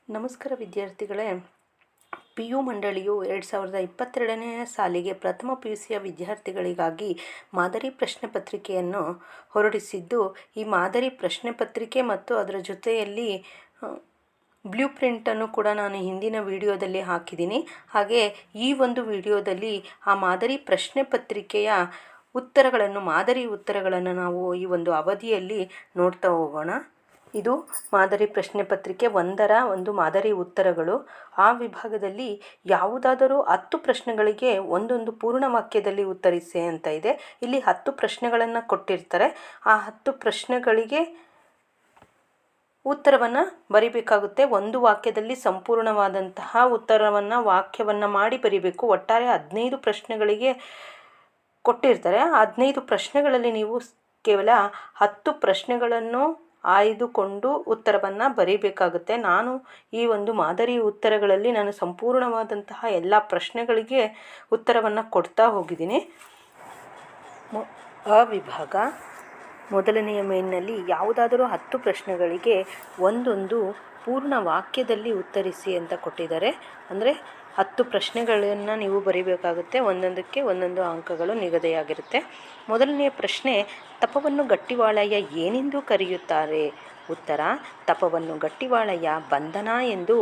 ನಮಸ್ಕಾರ ವಿದ್ಯಾರ್ಥಿಗಳೇ. P U ಮಂಡಳಿಯು 2022ನೇ ಸಾಲಿಗೆ ಪ್ರಥಮ PUCಯ ವಿದ್ಯಾರ್ಥಿಗಳಿಗಾಗಿ ಮಾದರಿ ಪ್ರಶ್ನೆ ಪತ್ರಿಕೆಯನ್ನು ಹೊರಡಿಸಿದ್ದು, ಈ ಮಾದರಿ ಪ್ರಶ್ನೆ ಪತ್ರಿಕೆ ಮತ್ತು ಅದರ ಜೊತೆಯಲ್ಲಿ ಬ್ಲೂ ಪ್ರಿಂಟನ್ನು ಕೂಡ ನಾನು ಹಿಂದಿನ ವಿಡಿಯೋದಲ್ಲಿ ಹಾಕಿದ್ದೀನಿ. ಹಾಗೆ ಈ ಒಂದು ವಿಡಿಯೋದಲ್ಲಿ ಆ ಮಾದರಿ ಪ್ರಶ್ನೆ ಪತ್ರಿಕೆಯ ಮಾದರಿ ಉತ್ತರಗಳನ್ನು ನಾವು ಈ ಒಂದು ಅವಧಿಯಲ್ಲಿ ನೋಡ್ತಾ ಹೋಗೋಣ. ಇದು ಮಾದರಿ ಪ್ರಶ್ನೆ ಪತ್ರಿಕೆ 1ರ ಒಂದು ಮಾದರಿ ಉತ್ತರಗಳು. ಆ ವಿಭಾಗದಲ್ಲಿ ಯಾವುದಾದರೂ 10 ಪ್ರಶ್ನೆಗಳಿಗೆ ಒಂದೊಂದು ಪೂರ್ಣ ವಾಕ್ಯದಲ್ಲಿ ಉತ್ತರಿಸಿ ಅಂತ ಇದೆ. ಇಲ್ಲಿ 10 ಪ್ರಶ್ನೆಗಳನ್ನು ಕೊಟ್ಟಿರ್ತಾರೆ. ಆ 10 ಪ್ರಶ್ನೆಗಳಿಗೆ ಉತ್ತರವನ್ನು ಬರಿಬೇಕಾಗುತ್ತೆ. ಒಂದು ವಾಕ್ಯದಲ್ಲಿ ಸಂಪೂರ್ಣವಾದಂತಹ ವಾಕ್ಯವನ್ನು ಮಾಡಿ ಬರಿಬೇಕು. ಒಟ್ಟಾರೆ 15 ಪ್ರಶ್ನೆಗಳಿಗೆ ಕೊಟ್ಟಿರ್ತಾರೆ. 15 ಪ್ರಶ್ನೆಗಳಲ್ಲಿ ನೀವು ಕೇವಲ 10 ಪ್ರಶ್ನೆಗಳನ್ನು ಆಯ್ದುಕೊಂಡು ಉತ್ತರವನ್ನು ಬರೀಬೇಕಾಗುತ್ತೆ. ನಾನು ಈ ಒಂದು ಮಾದರಿ ಉತ್ತರಗಳಲ್ಲಿ ನಾನು ಸಂಪೂರ್ಣವಾದಂತಹ ಎಲ್ಲ ಪ್ರಶ್ನೆಗಳಿಗೆ ಉತ್ತರವನ್ನು ಕೊಡ್ತಾ ಹೋಗಿದ್ದೀನಿ. ಆ ವಿಭಾಗ ಮೊದಲನೆಯ ಮೇನ್ನಲ್ಲಿ ಯಾವುದಾದರೂ 10 ಪ್ರಶ್ನೆಗಳಿಗೆ ಒಂದೊಂದು ಪೂರ್ಣ ವಾಕ್ಯದಲ್ಲಿ ಉತ್ತರಿಸಿ ಅಂತ ಕೊಟ್ಟಿದ್ದಾರೆ. ಅಂದರೆ 10 ಪ್ರಶ್ನೆಗಳನ್ನು ನೀವು ಬರೀಬೇಕಾಗುತ್ತೆ. ಒಂದೊಂದಕ್ಕೆ ಒಂದೊಂದು ಅಂಕಗಳು ನಿಗದಿಯಾಗಿರುತ್ತೆ. ಮೊದಲನೆಯ ಪ್ರಶ್ನೆ, ತಪವನ್ನು ಗಟ್ಟಿವಾಳಯ್ಯ ಏನೆಂದು ಕರೆಯುತ್ತಾರೆ? ಉತ್ತರ, ತಪವನ್ನು ಗಟ್ಟಿವಾಳಯ್ಯ ಬಂಧನ ಎಂದು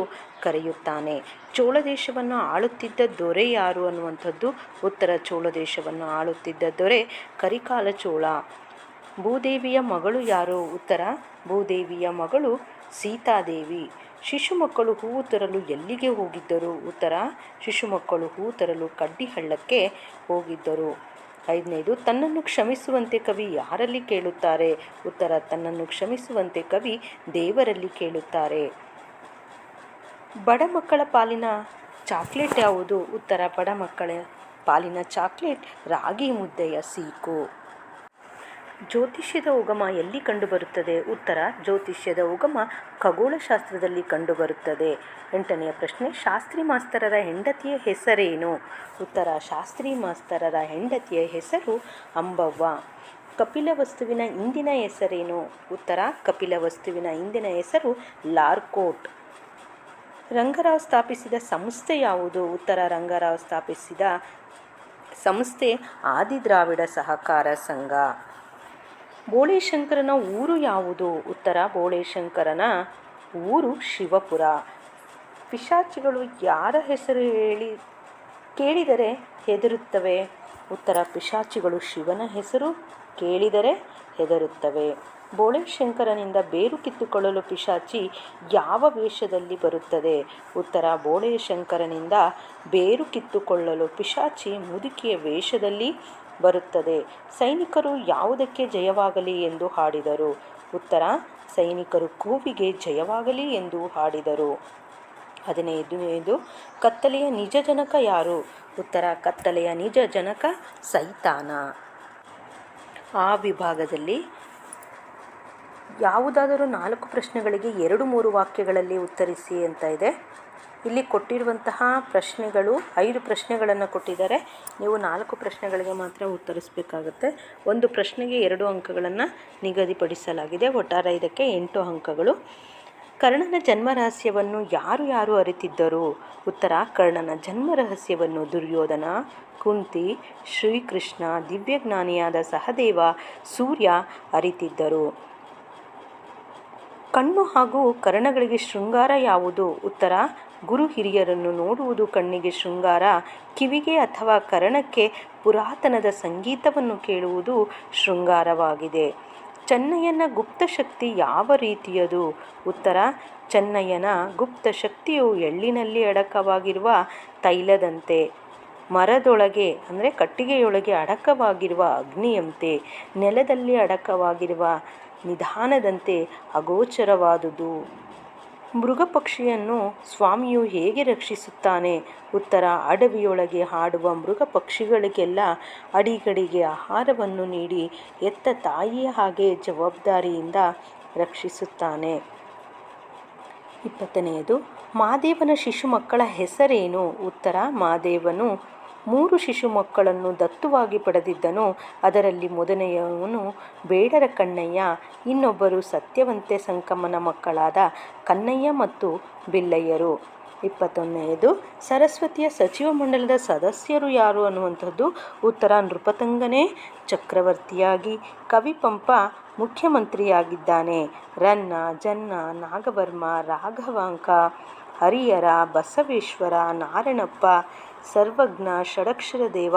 ಕರೆಯುತ್ತಾನೆ. ಚೋಳ ದೇಶವನ್ನು ಆಳುತ್ತಿದ್ದ ದೊರೆ ಯಾರು ಅನ್ನುವಂಥದ್ದು ಉತ್ತರ. ಚೋಳ ದೇಶವನ್ನು ಆಳುತ್ತಿದ್ದ ದೊರೆ ಕರಿಕಾಲ ಚೋಳ. ಭೂದೇವಿಯ ಮಗಳು ಯಾರು? ಉತ್ತರ, ಭೂದೇವಿಯ ಮಗಳು ಸೀತಾದೇವಿ. ಶಿಶು ಮಕ್ಕಳು ಹೂವು ತರಲು ಎಲ್ಲಿಗೆ ಹೋಗಿದ್ದರು? ಉತ್ತರ, ಶಿಶು ಮಕ್ಕಳು ಹೂವು ತರಲು ಕಡ್ಡಿಹಳ್ಳಕ್ಕೆ ಹೋಗಿದ್ದರು. 5ನೇದು, ತನ್ನನ್ನು ಕ್ಷಮಿಸುವಂತೆ ಕವಿ ಯಾರಲ್ಲಿ ಕೇಳುತ್ತಾರೆ? ಉತ್ತರ, ತನ್ನನ್ನು ಕ್ಷಮಿಸುವಂತೆ ಕವಿ ದೇವರಲ್ಲಿ ಕೇಳುತ್ತಾರೆ. ಬಡ ಮಕ್ಕಳ ಪಾಲಿನ ಚಾಕ್ಲೇಟ್ ಯಾವುದು? ಉತ್ತರ, ಬಡ ಮಕ್ಕಳ ಪಾಲಿನ ಚಾಕ್ಲೇಟ್ ರಾಗಿ ಮುದ್ದೆಯ ಸೀಕು. ಜ್ಯೋತಿಷ್ಯದ ಉಗಮ ಎಲ್ಲಿ ಕಂಡುಬರುತ್ತದೆ? ಉತ್ತರ, ಜ್ಯೋತಿಷ್ಯದ ಉಗಮ ಖಗೋಳಶಾಸ್ತ್ರದಲ್ಲಿ ಕಂಡುಬರುತ್ತದೆ. 8ನೆಯ ಪ್ರಶ್ನೆ, ಶಾಸ್ತ್ರಿ ಮಾಸ್ತರರ ಹೆಂಡತಿಯ ಹೆಸರೇನು? ಉತ್ತರ, ಶಾಸ್ತ್ರಿ ಮಾಸ್ತರರ ಹೆಂಡತಿಯ ಹೆಸರು ಅಂಬವ್ವ. ಕಪಿಲವಸ್ತುವಿನ ಇಂದಿನ ಹೆಸರೇನು? ಉತ್ತರ, ಕಪಿಲವಸ್ತುವಿನ ಇಂದಿನ ಹೆಸರು ಲಾರ್ಕೋಟ್. ರಂಗರಾವ್ ಸ್ಥಾಪಿಸಿದ ಸಂಸ್ಥೆ ಯಾವುದು? ಉತ್ತರ, ರಂಗರಾವ್ ಸ್ಥಾಪಿಸಿದ ಸಂಸ್ಥೆ ಆದಿದ್ರಾವಿಡ ಸಹಕಾರ ಸಂಘ. ಬೋಳೇಶಂಕರನ ಊರು ಯಾವುದು? ಉತ್ತರ, ಬೋಳೇಶಂಕರನ ಊರು ಶಿವಪುರ. ಪಿಶಾಚಿಗಳು ಯಾರ ಹೆಸರು ಕೇಳಿದರೆ ಹೆದರುತ್ತವೆ? ಉತ್ತರ, ಪಿಶಾಚಿಗಳು ಶಿವನ ಹೆಸರು ಕೇಳಿದರೆ ಹೆದರುತ್ತವೆ. ಬೋಳೇಶಂಕರನಿಂದ ಬೇರು ಕಿತ್ತುಕೊಳ್ಳಲು ಪಿಶಾಚಿ ಯಾವ ವೇಷದಲ್ಲಿ ಬರುತ್ತದೆ? ಉತ್ತರ, ಬೋಳೇಶಂಕರನಿಂದ ಬೇರು ಕಿತ್ತುಕೊಳ್ಳಲು ಪಿಶಾಚಿ ಮುದುಕಿಯ ವೇಷದಲ್ಲಿ ಬರುತ್ತದೆ. ಸೈನಿಕರು ಯಾವುದಕ್ಕೆ ಜಯವಾಗಲಿ ಎಂದು ಹಾಡಿದರು? ಉತ್ತರ, ಸೈನಿಕರು ಕೂವಿಗೆ ಜಯವಾಗಲಿ ಎಂದು ಹಾಡಿದರು. 15ನೇದು, ಕತ್ತಲೆಯ ನಿಜ ಜನಕ ಯಾರು? ಉತ್ತರ, ಕತ್ತಲೆಯ ನಿಜ ಜನಕ ಸೈತಾನ. ಆ ವಿಭಾಗದಲ್ಲಿ ಯಾವುದಾದರೂ 4 ಪ್ರಶ್ನೆಗಳಿಗೆ 2-3 ವಾಕ್ಯಗಳಲ್ಲಿ ಉತ್ತರಿಸಿ ಅಂತ ಇದೆ. ಇಲ್ಲಿ ಕೊಟ್ಟಿರುವಂತಹ ಪ್ರಶ್ನೆಗಳು 5 ಪ್ರಶ್ನೆಗಳನ್ನು ಕೊಟ್ಟಿದ್ದಾರೆ. ನೀವು 4 ಪ್ರಶ್ನೆಗಳಿಗೆ ಮಾತ್ರ ಉತ್ತರಿಸಬೇಕಾಗುತ್ತೆ. ಒಂದು ಪ್ರಶ್ನೆಗೆ 2 ಅಂಕಗಳನ್ನು ನಿಗದಿಪಡಿಸಲಾಗಿದೆ. ಒಟ್ಟಾರೆ ಇದಕ್ಕೆ 8 ಅಂಕಗಳು. ಕರ್ಣನ ಜನ್ಮ ರಹಸ್ಯವನ್ನು ಯಾರು ಅರಿತಿದ್ದರು? ಉತ್ತರ, ಕರ್ಣನ ಜನ್ಮ ರಹಸ್ಯವನ್ನು ದುರ್ಯೋಧನ, ಕುಂತಿ, ಶ್ರೀಕೃಷ್ಣ, ದಿವ್ಯಜ್ಞಾನಿಯಾದ ಸಹದೇವ, ಸೂರ್ಯ ಅರಿತಿದ್ದರು. ಕಣ್ಣು ಹಾಗೂ ಕರ್ಣಗಳಿಗೆ ಶೃಂಗಾರ ಯಾವುದು? ಉತ್ತರ, ಗುರು ಹಿರಿಯರನ್ನು ನೋಡುವುದು ಕಣ್ಣಿಗೆ ಶೃಂಗಾರ. ಕಿವಿಗೆ ಅಥವಾ ಕರ್ಣಕ್ಕೆ ಪುರಾತನದ ಸಂಗೀತವನ್ನು ಕೇಳುವುದು ಶೃಂಗಾರವಾಗಿದೆ. ಚೆನ್ನಯ್ಯನ ಗುಪ್ತ ಶಕ್ತಿ ಯಾವ ರೀತಿಯದು? ಉತ್ತರ, ಚೆನ್ನಯ್ಯನ ಗುಪ್ತ ಶಕ್ತಿಯು ಎಳ್ಳಿನಲ್ಲಿ ಅಡಕವಾಗಿರುವ ತೈಲದಂತೆ, ಮರದೊಳಗೆ ಅಂದರೆ ಕಟ್ಟಿಗೆಯೊಳಗೆ ಅಡಕವಾಗಿರುವ ಅಗ್ನಿಯಂತೆ, ನೆಲದಲ್ಲಿ ಅಡಕವಾಗಿರುವ ನಿಧಾನದಂತೆ ಅಗೋಚರವಾದುದು. ಮೃಗಪಕ್ಷಿಯನ್ನು ಸ್ವಾಮಿಯು ಹೇಗೆ ರಕ್ಷಿಸುತ್ತಾನೆ? ಉತ್ತರ, ಅಡವಿಯೊಳಗೆ ಹಾಡುವ ಮೃಗ ಪಕ್ಷಿಗಳಿಗೆಲ್ಲ ಅಡಿಗಡಿಗೆ ಆಹಾರವನ್ನು ನೀಡಿ ಎತ್ತ ತಾಯಿಯ ಹಾಗೆ ಜವಾಬ್ದಾರಿಯಿಂದ ರಕ್ಷಿಸುತ್ತಾನೆ. 20ನೇದು, ಮಾದೇವನ ಶಿಶು ಮಕ್ಕಳ ಹೆಸರೇನು? ಉತ್ತರ, ಮಾದೇವನು 3 ಶಿಶು ಮಕ್ಕಳನ್ನು ದತ್ತುವಾಗಿ ಪಡೆದಿದ್ದನು. ಅದರಲ್ಲಿ ಮೊದಲನೆಯವನು ಬೇಡರ ಕಣ್ಣಯ್ಯ, ಇನ್ನೊಬ್ಬರು ಸತ್ಯವಂತೆ ಸಂಕಮ್ಮನ ಮಕ್ಕಳಾದ ಕನ್ನಯ್ಯ ಮತ್ತು ಬಿಲ್ಲಯ್ಯರು. 21ನೇದು, ಸರಸ್ವತಿಯ ಸಚಿವ ಮಂಡಲದ ಸದಸ್ಯರು ಯಾರು ಅನ್ನುವಂಥದ್ದು. ಉತ್ತರ, ನೃಪತುಂಗನೇ ಚಕ್ರವರ್ತಿಯಾಗಿ, ಕವಿ ಪಂಪ ಮುಖ್ಯಮಂತ್ರಿಯಾಗಿದ್ದಾನೆ. ರನ್ನ, ಜನ್ನ, ನಾಗವರ್ಮ, ರಾಘವಾಂಕ, ಹರಿಹರ, ಬಸವೇಶ್ವರ, ನಾರಣಪ್ಪ, ಸರ್ವಜ್ಞ, ಷಡಕ್ಷರ ದೇವ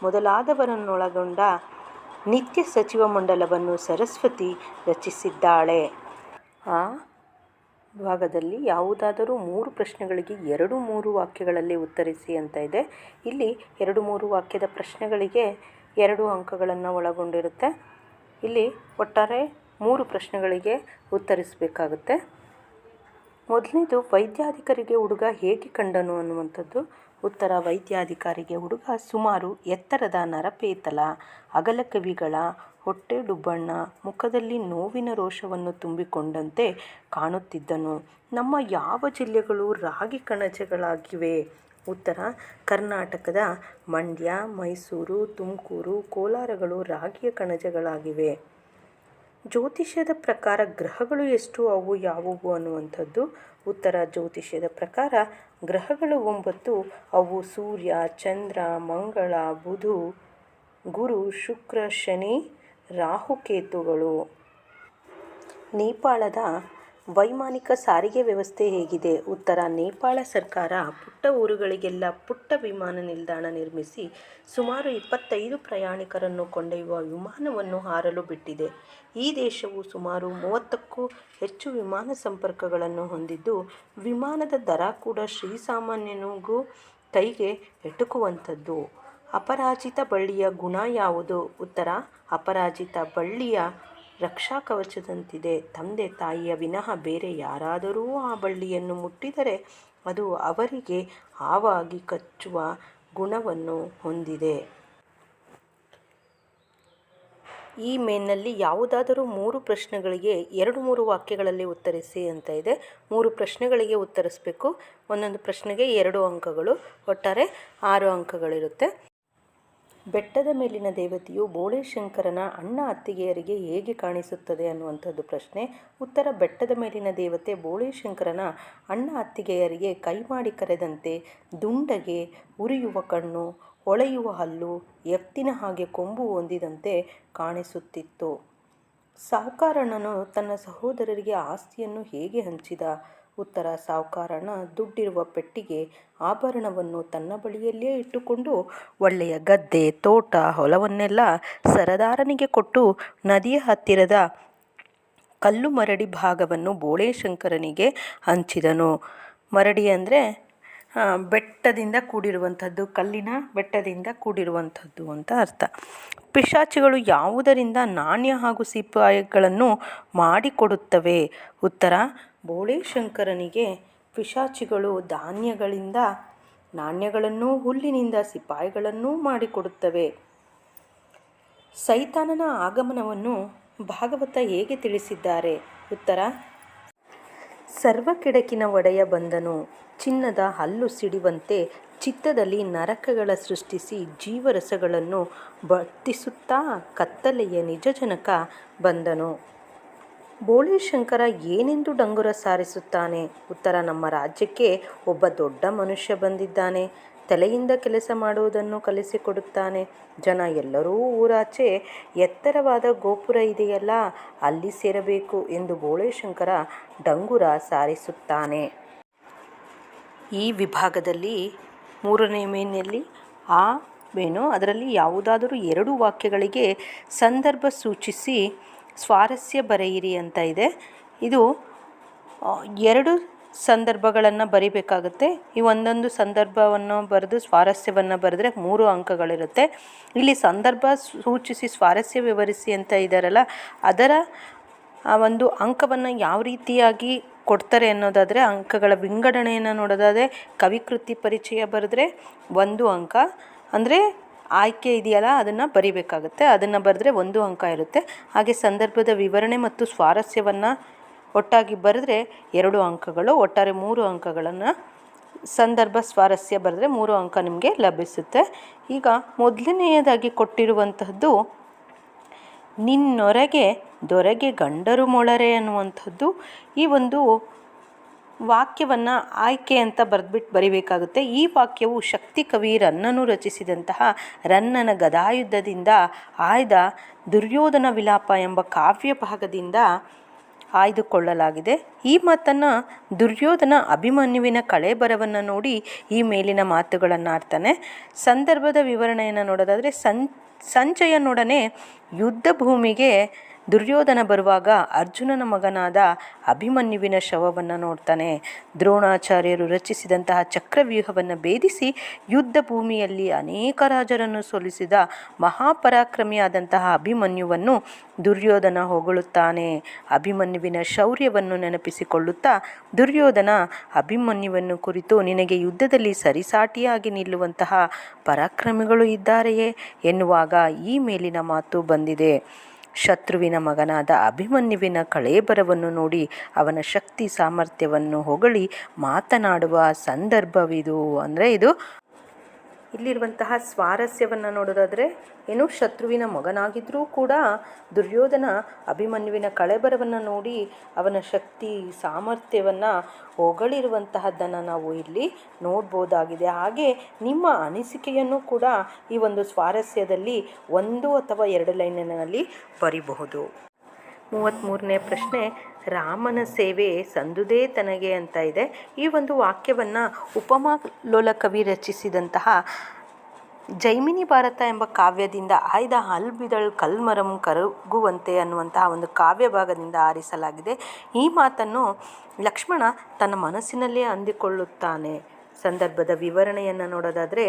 ಮೊದಲಾದವರನ್ನೊಳಗೊಂಡ ನಿತ್ಯ ಸಚಿವ ಮಂಡಲವನ್ನು ಸರಸ್ವತಿ ರಚಿಸಿದ್ದಾಳೆ. ಆ ಭಾಗದಲ್ಲಿ ಯಾವುದಾದರೂ 3 ಪ್ರಶ್ನೆಗಳಿಗೆ 2-3 ವಾಕ್ಯಗಳಲ್ಲಿ ಉತ್ತರಿಸಿ ಅಂತ ಇದೆ. ಇಲ್ಲಿ 2-3 ವಾಕ್ಯದ ಪ್ರಶ್ನೆಗಳಿಗೆ 2 ಅಂಕಗಳನ್ನು ಒಳಗೊಂಡಿರುತ್ತೆ. ಇಲ್ಲಿ ಒಟ್ಟಾರೆ 3 ಪ್ರಶ್ನೆಗಳಿಗೆ ಉತ್ತರಿಸಬೇಕಾಗುತ್ತೆ. ಮೊದಲನೇದು, ವೈದ್ಯಾಧಿಕಾರಿಗೆ ಹುಡುಗ ಹೇಗೆ ಕಂಡನು ಅನ್ನುವಂಥದ್ದು. ಉತ್ತರ, ವೈದ್ಯಾಧಿಕಾರಿಗೆ ಹುಡುಗ ಸುಮಾರು ಎತ್ತರದ, ನರಪೇತಲ, ಅಗಲ ಕಿವಿಗಳ, ಹೊಟ್ಟೆ ಡುಬ್ಬಣ್ಣ, ಮುಖದಲ್ಲಿ ನೋವಿನ ರೋಷವನ್ನು ತುಂಬಿಕೊಂಡಂತೆ ಕಾಣುತ್ತಿದ್ದನು. ನಮ್ಮ ಯಾವ ಜಿಲ್ಲೆಗಳು ರಾಗಿ ಕಣಜಗಳಾಗಿವೆ? ಉತ್ತರ, ಕರ್ನಾಟಕದ ಮಂಡ್ಯ, ಮೈಸೂರು, ತುಮಕೂರು, ಕೋಲಾರಗಳು ರಾಗಿಯ ಕಣಜಗಳಾಗಿವೆ. ಜ್ಯೋತಿಷ್ಯದ ಪ್ರಕಾರ ಗ್ರಹಗಳು ಎಷ್ಟು, ಅವು ಯಾವುವು ಅನ್ನುವಂಥದ್ದು. ಉತ್ತರ, ಜ್ಯೋತಿಷ್ಯದ ಪ್ರಕಾರ ಗ್ರಹಗಳು 9. ಅವು ಸೂರ್ಯ, ಚಂದ್ರ, ಮಂಗಳ, ಬುಧ, ಗುರು, ಶುಕ್ರ, ಶನಿ, ರಾಹುಕೇತುಗಳು. ನೇಪಾಳದ ವೈಮಾನಿಕ ಸಾರಿಗೆ ವ್ಯವಸ್ಥೆ ಹೇಗಿದೆ? ಉತ್ತರ, ನೇಪಾಳ ಸರ್ಕಾರ ಪುಟ್ಟ ಊರುಗಳಿಗೆಲ್ಲ ಪುಟ್ಟ ವಿಮಾನ ನಿಲ್ದಾಣ ನಿರ್ಮಿಸಿ ಸುಮಾರು 25 ಪ್ರಯಾಣಿಕರನ್ನು ಕೊಂಡೊಯ್ಯುವ ವಿಮಾನವನ್ನು ಹಾರಲು ಬಿಟ್ಟಿದೆ. ಈ ದೇಶವು ಸುಮಾರು 30ಕ್ಕೂ ಹೆಚ್ಚು ವಿಮಾನ ಸಂಪರ್ಕಗಳನ್ನು ಹೊಂದಿದ್ದು, ವಿಮಾನದ ದರ ಕೂಡ ಶ್ರೀಸಾಮಾನ್ಯನಿಗೂ ಕೈಗೆ ಎಟುಕುವಂಥದ್ದು. ಅಪರಾಜಿತ ಬಳ್ಳಿಯ ಗುಣ ಯಾವುದು? ಉತ್ತರ, ಅಪರಾಜಿತ ಬಳ್ಳಿಯ ರಕ್ಷಾ ಕವಚದಂತಿದೆ. ತಂದೆ ತಾಯಿಯ ವಿನಃ ಬೇರೆ ಯಾರಾದರೂ ಆ ಬಳ್ಳಿಯನ್ನು ಮುಟ್ಟಿದರೆ ಅದು ಅವರಿಗೆ ಹಾವಾಗಿ ಕಚ್ಚುವ ಗುಣವನ್ನು ಹೊಂದಿದೆ. ಈ ಮೇನ್ನಲ್ಲಿ ಯಾವುದಾದರೂ 3 ಪ್ರಶ್ನೆಗಳಿಗೆ 2-3 ವಾಕ್ಯಗಳಲ್ಲಿ ಉತ್ತರಿಸಿ ಅಂತ ಇದೆ. 3 ಪ್ರಶ್ನೆಗಳಿಗೆ ಉತ್ತರಿಸಬೇಕು. ಒಂದೊಂದು ಪ್ರಶ್ನೆಗೆ 2 ಅಂಕಗಳು, ಒಟ್ಟಾರೆ 6 ಅಂಕಗಳಿರುತ್ತೆ. ಬೆಟ್ಟದ ಮೇಲಿನ ದೇವತೆಯು ಬೋಳೇಶಂಕರನ ಅಣ್ಣ ಅತ್ತಿಗೆಯರಿಗೆ ಹೇಗೆ ಕಾಣಿಸುತ್ತದೆ ಅನ್ನುವಂಥದ್ದು ಪ್ರಶ್ನೆ. ಉತ್ತರ, ಬೆಟ್ಟದ ಮೇಲಿನ ದೇವತೆ ಬೋಳೇಶಂಕರನ ಅಣ್ಣ ಅತ್ತಿಗೆಯರಿಗೆ ಕೈಮಾಡಿ ಕರೆದಂತೆ ದುಂಡಗೆ, ಉರಿಯುವ ಕಣ್ಣು, ಹೊಳೆಯುವ ಹಲ್ಲು, ಎತ್ತಿನ ಹಾಗೆ ಕೊಂಬು ಹೊಂದಿದಂತೆ ಕಾಣಿಸುತ್ತಿತ್ತು. ಸಾಹುಕಾರನನು ತನ್ನ ಸಹೋದರರಿಗೆ ಆಸ್ತಿಯನ್ನು ಹೇಗೆ ಹಂಚಿದ? ಉತ್ತರ, ಸಾಹುಕಾರನ ದುಡ್ಡಿರುವ ಪೆಟ್ಟಿಗೆ ಆಭರಣವನ್ನು ತನ್ನ ಬಳಿಯಲ್ಲೇ ಇಟ್ಟುಕೊಂಡು ಒಳ್ಳೆಯ ಗದ್ದೆ, ತೋಟ, ಹೊಲವನ್ನೆಲ್ಲ ಸರದಾರನಿಗೆ ಕೊಟ್ಟು ನದಿಯ ಹತ್ತಿರದ ಕಲ್ಲು ಮರಡಿ ಭಾಗವನ್ನು ಬೋಳೇಶಂಕರನಿಗೆ ಹಂಚಿದನು. ಮರಡಿ ಅಂದರೆ ಬೆಟ್ಟದಿಂದ ಕೂಡಿರುವಂಥದ್ದು, ಕಲ್ಲಿನ ಬೆಟ್ಟದಿಂದ ಕೂಡಿರುವಂಥದ್ದು ಅಂತ ಅರ್ಥ. ಪಿಶಾಚಿಗಳು ಯಾವುದರಿಂದ ನಾಣ್ಯ ಹಾಗೂ ಸಿಪಾಯಿಗಳನ್ನು ಮಾಡಿಕೊಡುತ್ತವೆ? ಉತ್ತರ, ಬೋಳೇಶಂಕರನಿಗೆ ಪಿಶಾಚಿಗಳು ಧಾನ್ಯಗಳಿಂದ ನಾಣ್ಯಗಳನ್ನು, ಹುಲ್ಲಿನಿಂದ ಸಿಪಾಯಿಗಳನ್ನೂ ಮಾಡಿಕೊಡುತ್ತವೆ. ಸೈತಾನನ ಆಗಮನವನ್ನು ಭಾಗವತ ಹೇಗೆ ತಿಳಿಸಿದ್ದಾರೆ? ಉತ್ತರ, ಸರ್ವ ಕೆಡಕಿನ ಒಡೆಯ ಬಂದನು, ಚಿನ್ನದ ಹಲ್ಲು ಸಿಡಿವಂತೆ ಚಿತ್ತದಲ್ಲಿ ನರಕಗಳ ಸೃಷ್ಟಿಸಿ ಜೀವರಸಗಳನ್ನು ಬತ್ತಿಸುತ್ತಾ ಕತ್ತಲೆಯ ನಿಜ ಜನಕ ಬಂದನು. ಬೋಳೇಶಂಕರ ಏನೆಂದು ಡಂಗುರ ಸಾರಿಸುತ್ತಾನೆ? ಉತ್ತರ, ನಮ್ಮ ರಾಜ್ಯಕ್ಕೆ ಒಬ್ಬ ದೊಡ್ಡ ಮನುಷ್ಯ ಬಂದಿದ್ದಾನೆ, ತಲೆಯಿಂದ ಕೆಲಸ ಮಾಡುವುದನ್ನು ಕಲಿಸಿಕೊಡುತ್ತಾನೆ. ಜನ ಎಲ್ಲರೂ ಊರಾಚೆ ಎತ್ತರವಾದ ಗೋಪುರ ಇದೆಯಲ್ಲ, ಅಲ್ಲಿ ಸೇರಬೇಕು ಎಂದು ಬೋಳೇಶಂಕರ ಡಂಗುರ ಸಾರಿಸುತ್ತಾನೆ. ಈ ವಿಭಾಗದಲ್ಲಿ 3ನೇ ಮೇನ್ನಲ್ಲಿ ಅದರಲ್ಲಿ ಯಾವುದಾದರೂ 2 ವಾಕ್ಯಗಳಿಗೆ ಸಂದರ್ಭ ಸೂಚಿಸಿ ಸ್ವಾರಸ್ಯ ಬರೆಯಿರಿ ಅಂತ ಇದೆ. ಇದು 2 ಸಂದರ್ಭಗಳನ್ನು ಬರಿಬೇಕಾಗುತ್ತೆ. ಈ ಒಂದೊಂದು ಸಂದರ್ಭವನ್ನು ಬರೆದು ಸ್ವಾರಸ್ಯವನ್ನು ಬರೆದ್ರೆ 3 ಅಂಕಗಳಿರುತ್ತೆ. ಇಲ್ಲಿ ಸಂದರ್ಭ ಸೂಚಿಸಿ ಸ್ವಾರಸ್ಯ ವಿವರಿಸಿ ಅಂತ ಇದ್ದಾರಲ್ಲ, ಅದರ ಒಂದು ಅಂಕವನ್ನು ಯಾವ ರೀತಿಯಾಗಿ ಕೊಡ್ತಾರೆ ಅನ್ನೋದಾದರೆ, ಅಂಕಗಳ ವಿಂಗಡಣೆಯನ್ನು ನೋಡೋದಾದರೆ ಕವಿಕೃತಿ ಪರಿಚಯ ಬರೆದ್ರೆ 1 ಅಂಕ, ಅಂದರೆ ಆಯ್ಕೆ ಇದೆಯಲ್ಲ ಅದನ್ನು ಬರಿಬೇಕಾಗುತ್ತೆ, ಅದನ್ನು ಬರೆದ್ರೆ 1 ಅಂಕ ಇರುತ್ತೆ. ಹಾಗೆ ಸಂದರ್ಭದ ವಿವರಣೆ ಮತ್ತು ಸ್ವಾರಸ್ಯವನ್ನು ಒಟ್ಟಾಗಿ ಬರೆದ್ರೆ 2 ಅಂಕಗಳು, ಒಟ್ಟಾರೆ 3 ಅಂಕಗಳನ್ನು ಸಂದರ್ಭ ಸ್ವಾರಸ್ಯ ಬರೆದ್ರೆ 3 ಅಂಕ ನಿಮಗೆ ಲಭಿಸುತ್ತೆ. ಈಗ ಮೊದಲನೆಯದಾಗಿ ಕೊಟ್ಟಿರುವಂತಹದ್ದು ನಿನ್ನೊರಗೆ ದೊರೆಗೆ ಗಂಡರು ಮೊಳರೆ ಅನ್ನುವಂಥದ್ದು. ಈ ಒಂದು ವಾಕ್ಯವನ್ನು ಆಯ್ಕೆ ಅಂತ ಬರಿಬೇಕಾಗುತ್ತೆ. ಈ ವಾಕ್ಯವು ಶಕ್ತಿ ಕವಿ ರನ್ನನು ರಚಿಸಿದಂತಹ ರನ್ನನ ಗದಾಯುದ್ಧದಿಂದ ಆಯ್ದ ದುರ್ಯೋಧನ ವಿಲಾಪ ಎಂಬ ಕಾವ್ಯ ಭಾಗದಿಂದ ಆಯ್ದುಕೊಳ್ಳಲಾಗಿದೆ. ಈ ಮಾತನ್ನು ದುರ್ಯೋಧನ ಅಭಿಮನ್ಯುವಿನ ಕಳೇಬರವನ್ನು ನೋಡಿ ಈ ಮೇಲಿನ ಮಾತುಗಳನ್ನು ಆಡ್ತಾನೆ. ಸಂದರ್ಭದ ವಿವರಣೆಯನ್ನು ನೋಡೋದಾದರೆ ಸಂಜಯನೊಡನೆ ಯುದ್ಧ ಭೂಮಿಗೆ ದುರ್ಯೋಧನ ಬರುವಾಗ ಅರ್ಜುನನ ಮಗನಾದ ಅಭಿಮನ್ಯುವಿನ ಶವವನ್ನು ನೋಡ್ತಾನೆ. ದ್ರೋಣಾಚಾರ್ಯರು ರಚಿಸಿದಂತಹ ಚಕ್ರವ್ಯೂಹವನ್ನು ಭೇದಿಸಿ ಯುದ್ಧ ಭೂಮಿಯಲ್ಲಿ ಅನೇಕ ರಾಜರನ್ನು ಸೋಲಿಸಿದ ಮಹಾಪರಾಕ್ರಮಿಯಾದಂತಹ ಅಭಿಮನ್ಯುವನ್ನು ದುರ್ಯೋಧನ ಹೊಗಳುತ್ತಾನೆ. ಅಭಿಮನ್ಯುವಿನ ಶೌರ್ಯವನ್ನು ನೆನಪಿಸಿಕೊಳ್ಳುತ್ತಾ ದುರ್ಯೋಧನ ಅಭಿಮನ್ಯುವನ್ನು ಕುರಿತು ನಿನಗೆ ಯುದ್ಧದಲ್ಲಿ ಸರಿಸಾಟಿಯಾಗಿ ನಿಲ್ಲುವಂತಹ ಪರಾಕ್ರಮಿಗಳು ಇದ್ದಾರೆಯೇ ಎನ್ನುವಾಗ ಈ ಮೇಲಿನ ಮಾತು ಬಂದಿದೆ. ಶತ್ರುವಿನ ಮಗನಾದ ಅಭಿಮನ್ಯುವಿನ ಕಳೇಬರವನ್ನು ನೋಡಿ ಅವನ ಶಕ್ತಿ ಸಾಮರ್ಥ್ಯವನ್ನು ಹೊಗಳಿ ಮಾತನಾಡುವ ಸಂದರ್ಭವಿದು. ಅಂದರೆ ಇದು ಇಲ್ಲಿರುವಂತಹ ಸ್ವಾರಸ್ಯವನ್ನು ನೋಡೋದಾದರೆ ಶತ್ರುವಿನ ಮಗನಾಗಿದ್ದರೂ ಕೂಡ ದುರ್ಯೋಧನ ಅಭಿಮನ್ಯುವಿನ ಕಳೇಬರವನ್ನು ನೋಡಿ ಅವನ ಶಕ್ತಿ ಸಾಮರ್ಥ್ಯವನ್ನು ಹೊಗಳಿರುವಂತಹದ್ದನ್ನು ನಾವು ಇಲ್ಲಿ ನೋಡ್ಬೋದಾಗಿದೆ. ಹಾಗೆ ನಿಮ್ಮ ಅನಿಸಿಕೆಯನ್ನು ಕೂಡ ಈ ಒಂದು ಸ್ವಾರಸ್ಯದಲ್ಲಿ 1 ಅಥವಾ 2 ಲೈನಿನಲ್ಲಿ ಬರಿಬಹುದು. 33ನೇ ಪ್ರಶ್ನೆ, ರಾಮನ ಸೇವೆ ಸಂದುದೇ ತನಗೆ ಅಂತ ಇದೆ. ಈ ಒಂದು ವಾಕ್ಯವನ್ನು ಉಪಮಾ ಲೋಲ ಕವಿ ರಚಿಸಿದಂತಹ ಜೈಮಿನಿ ಭಾರತ ಎಂಬ ಕಾವ್ಯದಿಂದ ಆಯ್ದ ಹಲ್ಬಿದಳ್ ಕಲ್ಮರಂ ಕರಗುವಂತೆ ಅನ್ನುವಂತಹ ಒಂದು ಕಾವ್ಯ ಭಾಗದಿಂದ ಆರಿಸಲಾಗಿದೆ. ಈ ಮಾತನ್ನು ಲಕ್ಷ್ಮಣ ತನ್ನ ಮನಸ್ಸಿನಲ್ಲೇ ಅಂದುಕೊಳ್ಳುತ್ತಾನೆ. ಸಂದರ್ಭದ ವಿವರಣೆಯನ್ನು ನೋಡೋದಾದರೆ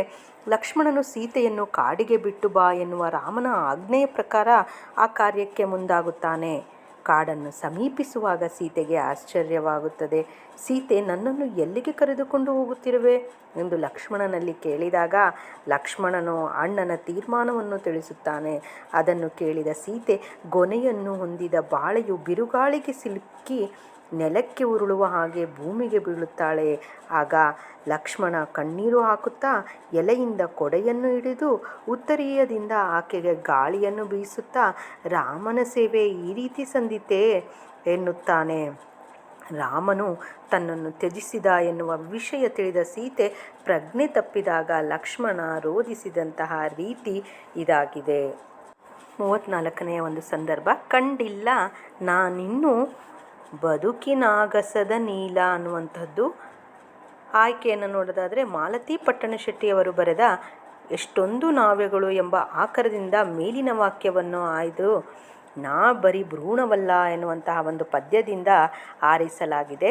ಲಕ್ಷ್ಮಣನು ಸೀತೆಯನ್ನು ಕಾಡಿಗೆ ಬಿಟ್ಟು ಬಾ ಎನ್ನುವ ರಾಮನ ಆಜ್ಞೆಯ ಪ್ರಕಾರ ಆ ಕಾರ್ಯಕ್ಕೆ ಮುಂದಾಗುತ್ತಾನೆ. ಕಾಡನ್ನು ಸಮೀಪಿಸುವಾಗ ಸೀತೆಗೆ ಆಶ್ಚರ್ಯವಾಗುತ್ತದೆ. ಸೀತೆ, ನನ್ನನ್ನು ಎಲ್ಲಿಗೆ ಕರೆದುಕೊಂಡು ಹೋಗುತ್ತಿರುವೆ ಎಂದು ಲಕ್ಷ್ಮಣನಲ್ಲಿ ಕೇಳಿದಾಗ ಲಕ್ಷ್ಮಣನು ಅಣ್ಣನ ತೀರ್ಮಾನವನ್ನು ತಿಳಿಸುತ್ತಾನೆ. ಅದನ್ನು ಕೇಳಿದ ಸೀತೆ ಗೊನೆಯನ್ನು ಹೊಂದಿದ ಬಾಳೆಯು ಬಿರುಗಾಳಿಗೆ ಸಿಲುಕಿ ನೆಲಕ್ಕೆ ಉರುಳುವ ಹಾಗೆ ಭೂಮಿಗೆ ಬೀಳುತ್ತಾಳೆ. ಆಗ ಲಕ್ಷ್ಮಣ ಕಣ್ಣೀರು ಹಾಕುತ್ತಾ ಎಲೆಯಿಂದ ಕೊಡೆಯನ್ನು ಹಿಡಿದು ಉತ್ತರೀಯದಿಂದ ಆಕೆಗೆ ಗಾಳಿಯನ್ನು ಬೀಸುತ್ತಾ ರಾಮನ ಸೇವೆ ಈ ರೀತಿ ಸಂದಿತೆ ಎನ್ನುತ್ತಾನೆ. ರಾಮನು ತನ್ನನ್ನು ತ್ಯಜಿಸಿದ ಎನ್ನುವ ವಿಷಯ ತಿಳಿದ ಸೀತೆ ಪ್ರಜ್ಞೆ ತಪ್ಪಿದಾಗ ಲಕ್ಷ್ಮಣ ರೋಧಿಸಿದಂತಹ ರೀತಿ ಇದಾಗಿದೆ. 34ನೆಯ ಒಂದು ಸಂದರ್ಭ, ಕಂಡಿಲ್ಲ ನಾನಿನ್ನೂ ಬದುಕಿನಾಗಸದ ನೀಲ ಅನ್ನುವಂಥದ್ದು. ಆಯ್ಕೆಯನ್ನು ನೋಡೋದಾದರೆ ಮಾಲತಿ ಪಟ್ಟಣಶೆಟ್ಟಿಯವರು ಬರೆದ ಎಷ್ಟೊಂದು ನಾವ್ಯಗಳು ಎಂಬ ಆಕರದಿಂದ ಮೇಲಿನ ವಾಕ್ಯವನ್ನು ಆಯ್ದು ನಾ ಬರೀ ಭ್ರೂಣವಲ್ಲ ಎನ್ನುವಂತಹ ಒಂದು ಪದ್ಯದಿಂದ ಆರಿಸಲಾಗಿದೆ.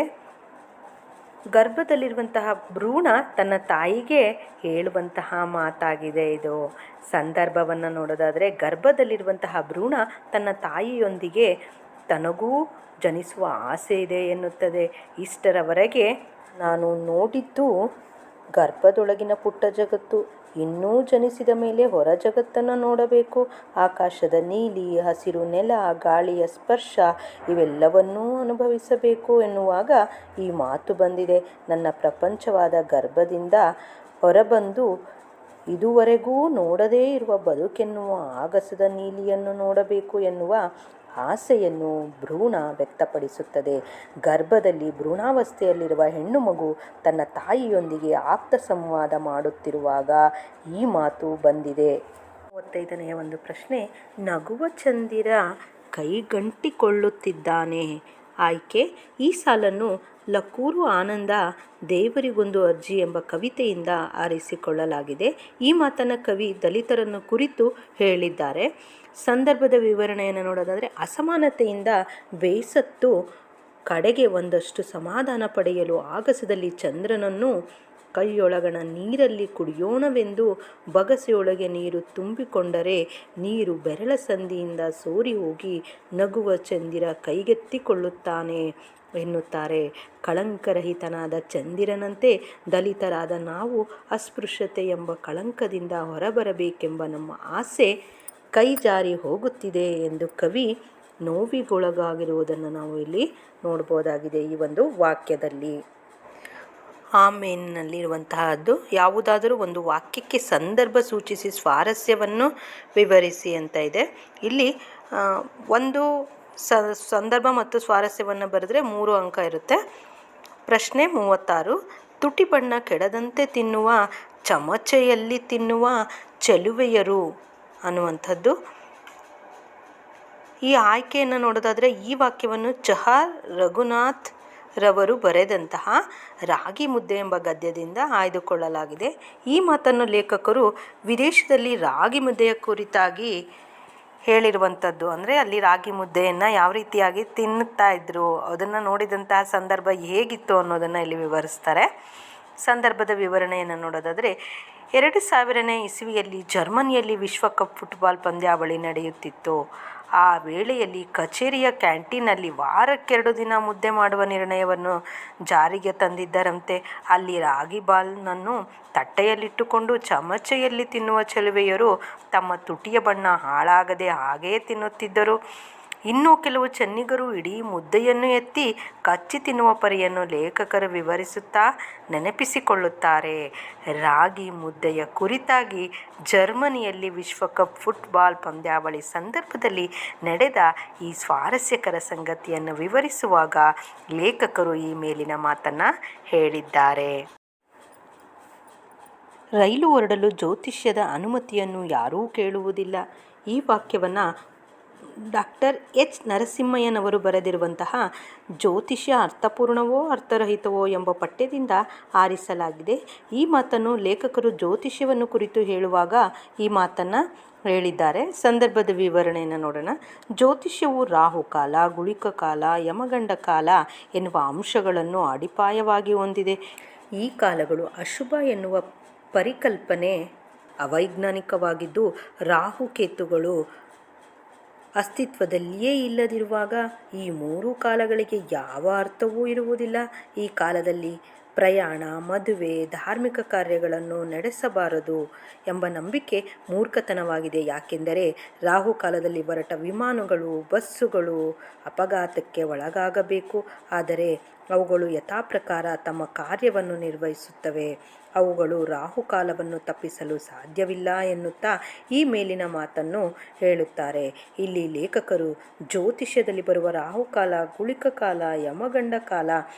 ಗರ್ಭದಲ್ಲಿರುವಂತಹ ಭ್ರೂಣ ತನ್ನ ತಾಯಿಗೆ ಹೇಳುವಂತಹ ಮಾತಾಗಿದೆ. ಇದು ಸಂದರ್ಭವನ್ನು ನೋಡೋದಾದರೆ ಗರ್ಭದಲ್ಲಿರುವಂತಹ ಭ್ರೂಣ ತನ್ನ ತಾಯಿಯೊಂದಿಗೆ ತನಗೂ ಜನಿಸುವ ಆಸೆ ಇದೆ ಎನ್ನುತ್ತದೆ. ಇಷ್ಟರವರೆಗೆ ನಾನು ನೋಡಿದ್ದು ಗರ್ಭದೊಳಗಿನ ಪುಟ್ಟ ಜಗತ್ತು, ಇನ್ನೂ ಜನಿಸಿದ ಮೇಲೆ ಹೊರ ಜಗತ್ತನ್ನು ನೋಡಬೇಕು. ಆಕಾಶದ ನೀಲಿ, ಹಸಿರು ನೆಲ, ಗಾಳಿಯ ಸ್ಪರ್ಶ ಇವೆಲ್ಲವನ್ನೂ ಅನುಭವಿಸಬೇಕು ಎನ್ನುವಾಗ ಈ ಮಾತು ಬಂದಿದೆ. ನನ್ನ ಪ್ರಪಂಚವಾದ ಗರ್ಭದಿಂದ ಹೊರಬಂದು ಇದುವರೆಗೂ ನೋಡದೇ ಇರುವ ಬದುಕೆನ್ನುವ ಆಗಸದ ನೀಲಿಯನ್ನು ನೋಡಬೇಕು ಎನ್ನುವ ಆಸೆಯನ್ನು ಭ್ರೂಣ ವ್ಯಕ್ತಪಡಿಸುತ್ತದೆ. ಗರ್ಭದಲ್ಲಿ ಭ್ರೂಣಾವಸ್ಥೆಯಲ್ಲಿರುವ ಹೆಣ್ಣು ಮಗು ತನ್ನ ತಾಯಿಯೊಂದಿಗೆ ಆಪ್ತ ಸಂವಾದ ಮಾಡುತ್ತಿರುವಾಗ ಈ ಮಾತು ಬಂದಿದೆ. 35ನೆಯ ಒಂದು ಪ್ರಶ್ನೆ, ನಗುವ ಚಂದಿರ ಕೈಗಂಟಿಕೊಳ್ಳುತ್ತಿದ್ದಾನೆ. ಆಯ್ಕೆ, ಈ ಸಾಲನ್ನು ಲಕೂರು ಆನಂದ ದೇವರಿಗೊಂದು ಅರ್ಜಿ ಎಂಬ ಕವಿತೆಯಿಂದ ಆರಿಸಿಕೊಳ್ಳಲಾಗಿದೆ. ಈ ಮಾತನ್ನು ಕವಿ ದಲಿತರನ್ನು ಕುರಿತು ಹೇಳಿದ್ದಾರೆ. ಸಂದರ್ಭದ ವಿವರಣೆಯನ್ನು ನೋಡೋದಾದರೆ ಅಸಮಾನತೆಯಿಂದ ಬೇಸತ್ತು ಕಡೆಗೆ ಒಂದಷ್ಟು ಸಮಾಧಾನ ಪಡೆಯಲು ಆಗಸದಲ್ಲಿ ಚಂದ್ರನನ್ನು ಕೈಯೊಳಗಣ ನೀರಲ್ಲಿ ಕುಡಿಯೋಣವೆಂದು ಬಗಸೆಯೊಳಗೆ ನೀರು ತುಂಬಿಕೊಂಡರೆ ನೀರು ಬೆರಳ ಸಂದಿಯಿಂದ ಸೋರಿ ಹೋಗಿ ನಗುವ ಚಂದಿರ ಕೈಗೆತ್ತಿಕೊಳ್ಳುತ್ತಾನೆ ಎನ್ನುತ್ತಾರೆ. ಕಳಂಕರಹಿತನಾದ ಚಂದಿರನಂತೆ ದಲಿತರಾದ ನಾವು ಅಸ್ಪೃಶ್ಯತೆ ಎಂಬ ಕಳಂಕದಿಂದ ಹೊರಬರಬೇಕೆಂಬ ನಮ್ಮ ಆಸೆ ಕೈ ಜಾರಿ ಹೋಗುತ್ತಿದೆ ಎಂದು ಕವಿ ನೋವಿಗೊಳಗಾಗಿರುವುದನ್ನು ನಾವು ಇಲ್ಲಿ ನೋಡ್ಬೋದಾಗಿದೆ ಈ ಒಂದು ವಾಕ್ಯದಲ್ಲಿ. ಆ ಮೇಲಿನಲ್ಲಿರುವಂತಹದ್ದು ಯಾವುದಾದರೂ ಒಂದು ವಾಕ್ಯಕ್ಕೆ ಸಂದರ್ಭ ಸೂಚಿಸಿ ಸ್ವಾರಸ್ಯವನ್ನು ವಿವರಿಸಿ ಅಂತ ಇದೆ. ಇಲ್ಲಿ ಒಂದು ಸಂದರ್ಭ ಮತ್ತು ಸ್ವಾರಸ್ಯವನ್ನು ಬರೆದ್ರೆ 3 ಅಂಕ ಇರುತ್ತೆ. ಪ್ರಶ್ನೆ 36. ತುಟಿ ಬಣ್ಣ ಕೆಡದಂತೆ ತಿನ್ನುವ ಚಮಚೆಯಲ್ಲಿ ತಿನ್ನುವ ಚೆಲುವೆಯರು ಅನ್ನುವಂಥದ್ದು. ಈ ಆಯ್ಕೆಯನ್ನು ನೋಡೋದಾದರೆ ಈ ವಾಕ್ಯವನ್ನು ಚಹಾ ರಘುನಾಥ್ ರವರು ಬರೆದಂತಹ ರಾಗಿ ಮುದ್ದೆ ಎಂಬ ಗದ್ಯದಿಂದ ಆಯ್ದುಕೊಳ್ಳಲಾಗಿದೆ. ಈ ಮಾತನ್ನು ಲೇಖಕರು ವಿದೇಶದಲ್ಲಿ ರಾಗಿ ಮುದ್ದೆಯ ಕುರಿತಾಗಿ ಹೇಳಿರುವಂಥದ್ದು. ಅಂದರೆ ಅಲ್ಲಿ ರಾಗಿ ಮುದ್ದೆಯನ್ನು ಯಾವ ರೀತಿಯಾಗಿ ತಿನ್ನುತ್ತಾ ಇದ್ದರು, ಅದನ್ನು ನೋಡಿದಂತಹ ಸಂದರ್ಭ ಹೇಗಿತ್ತು ಅನ್ನೋದನ್ನು ಇಲ್ಲಿ ವಿವರಿಸ್ತಾರೆ. ಸಂದರ್ಭದ ವಿವರಣೆಯನ್ನು ನೋಡೋದಾದರೆ 2000ನೇ ಇಸವಿಯಲ್ಲಿ ಜರ್ಮನಿಯಲ್ಲಿ ವಿಶ್ವಕಪ್ ಫುಟ್ಬಾಲ್ ಪಂದ್ಯಾವಳಿ ನಡೆಯುತ್ತಿತ್ತು. ಆ ವೇಳೆಯಲ್ಲಿ ಕಚೇರಿಯ ಕ್ಯಾಂಟೀನಲ್ಲಿ ವಾರಕ್ಕೆ 2 ದಿನ ಮುದ್ದೆ ಮಾಡುವ ನಿರ್ಣಯವನ್ನು ಜಾರಿಗೆ ತಂದಿದ್ದರಂತೆ. ಅಲ್ಲಿ ರಾಗಿ ಬಾಲ್ನನ್ನು ತಟ್ಟೆಯಲ್ಲಿಟ್ಟುಕೊಂಡು ಚಮಚೆಯಲ್ಲಿ ತಿನ್ನುವ ಚೆಲುವೆಯರು ತಮ್ಮ ತುಟಿಯ ಬಣ್ಣ ಹಾಳಾಗದೆ ಹಾಗೆಯೇ ತಿನ್ನುತ್ತಿದ್ದರು. ಇನ್ನು ಕೆಲವು ಚೆನ್ನಿಗರು ಇಡೀ ಮುದ್ದೆಯನ್ನು ಎತ್ತಿ ಕಚ್ಚಿ ತಿನ್ನುವ ಪರಿಯನ್ನು ಲೇಖಕರು ವಿವರಿಸುತ್ತಾ ನೆನಪಿಸಿಕೊಳ್ಳುತ್ತಾರೆ. ರಾಗಿ ಮುದ್ದೆಯ ಕುರಿತಾಗಿ ಜರ್ಮನಿಯಲ್ಲಿ ವಿಶ್ವಕಪ್ ಫುಟ್ಬಾಲ್ ಪಂದ್ಯಾವಳಿ ಸಂದರ್ಭದಲ್ಲಿ ನಡೆದ ಈ ಸ್ವಾರಸ್ಯಕರ ಸಂಗತಿಯನ್ನು ವಿವರಿಸುವಾಗ ಲೇಖಕರು ಈ ಮೇಲಿನ ಮಾತನ್ನು ಹೇಳಿದ್ದಾರೆ. ರೈಲು ಹೊರಡಲು ಜ್ಯೋತಿಷ್ಯದ ಅನುಮತಿಯನ್ನು ಯಾರೂ ಕೇಳುವುದಿಲ್ಲ. ಈ ವಾಕ್ಯವನ್ನು ಡಾಕ್ಟರ್ ಎಚ್ ನರಸಿಂಹಯ್ಯನವರು ಬರೆದಿರುವಂತಹ ಜ್ಯೋತಿಷ್ಯ ಅರ್ಥಪೂರ್ಣವೋ ಅರ್ಥರಹಿತವೋ ಎಂಬ ಪಠ್ಯದಿಂದ ಆರಿಸಲಾಗಿದೆ. ಈ ಮಾತನ್ನು ಲೇಖಕರು ಜ್ಯೋತಿಷ್ಯವನ್ನು ಕುರಿತು ಹೇಳುವಾಗ ಈ ಮಾತನ್ನು ಹೇಳಿದ್ದಾರೆ. ಸಂದರ್ಭದ ವಿವರಣೆಯನ್ನು ನೋಡೋಣ. ಜ್ಯೋತಿಷ್ಯವು ರಾಹುಕಾಲ, ಗುಳಿಕ ಕಾಲ, ಯಮಗಂಡ ಕಾಲ ಎನ್ನುವ ಅಂಶಗಳನ್ನು ಅಡಿಪಾಯವಾಗಿ ಹೊಂದಿದೆ. ಈ ಕಾಲಗಳು ಅಶುಭ ಎನ್ನುವ ಪರಿಕಲ್ಪನೆ ಅವೈಜ್ಞಾನಿಕವಾಗಿದ್ದು, ರಾಹುಕೇತುಗಳು ಅಸ್ತಿತ್ವದಲ್ಲಿಯೇ ಇಲ್ಲದಿರುವಾಗ ಈ 3 ಕಾಲಗಳಿಗೆ ಯಾವ ಅರ್ಥವೂ ಇರುವುದಿಲ್ಲ. ಈ ಕಾಲದಲ್ಲಿ ಪ್ರಯಾಣ, ಮದುವೆ, ಧಾರ್ಮಿಕ ಕಾರ್ಯಗಳನ್ನು ನಡೆಸಬಾರದು ಎಂಬ ನಂಬಿಕೆ ಮೂರ್ಖತನವಾಗಿದೆ. ಯಾಕೆಂದರೆ ರಾಹುಕಾಲದಲ್ಲಿ ಹೊರಟ ವಿಮಾನಗಳು, ಬಸ್ಸುಗಳು ಅಪಘಾತಕ್ಕೆ ಒಳಗಾಗಬೇಕು. ಆದರೆ ಅವುಗಳು ಯಥಾಪ್ರಕಾರ ತಮ್ಮ ಕಾರ್ಯವನ್ನು ನಿರ್ವಹಿಸುತ್ತವೆ. ಅವುಗಳು ರಾಹುಕಾಲವನ್ನು ತಪ್ಪಿಸಲು ಸಾಧ್ಯವಿಲ್ಲ ಎನ್ನುತ್ತಾ ಈ ಮೇಲಿನ ಮಾತನ್ನು ಹೇಳುತ್ತಾರೆ. ಇಲ್ಲಿ ಲೇಖಕರು ಜ್ಯೋತಿಷ್ಯದಲ್ಲಿ ಬರುವ ರಾಹುಕಾಲ, ಗುಳಿಕ ಕಾಲ, ಯಮಗಂಡ ಕಾಲ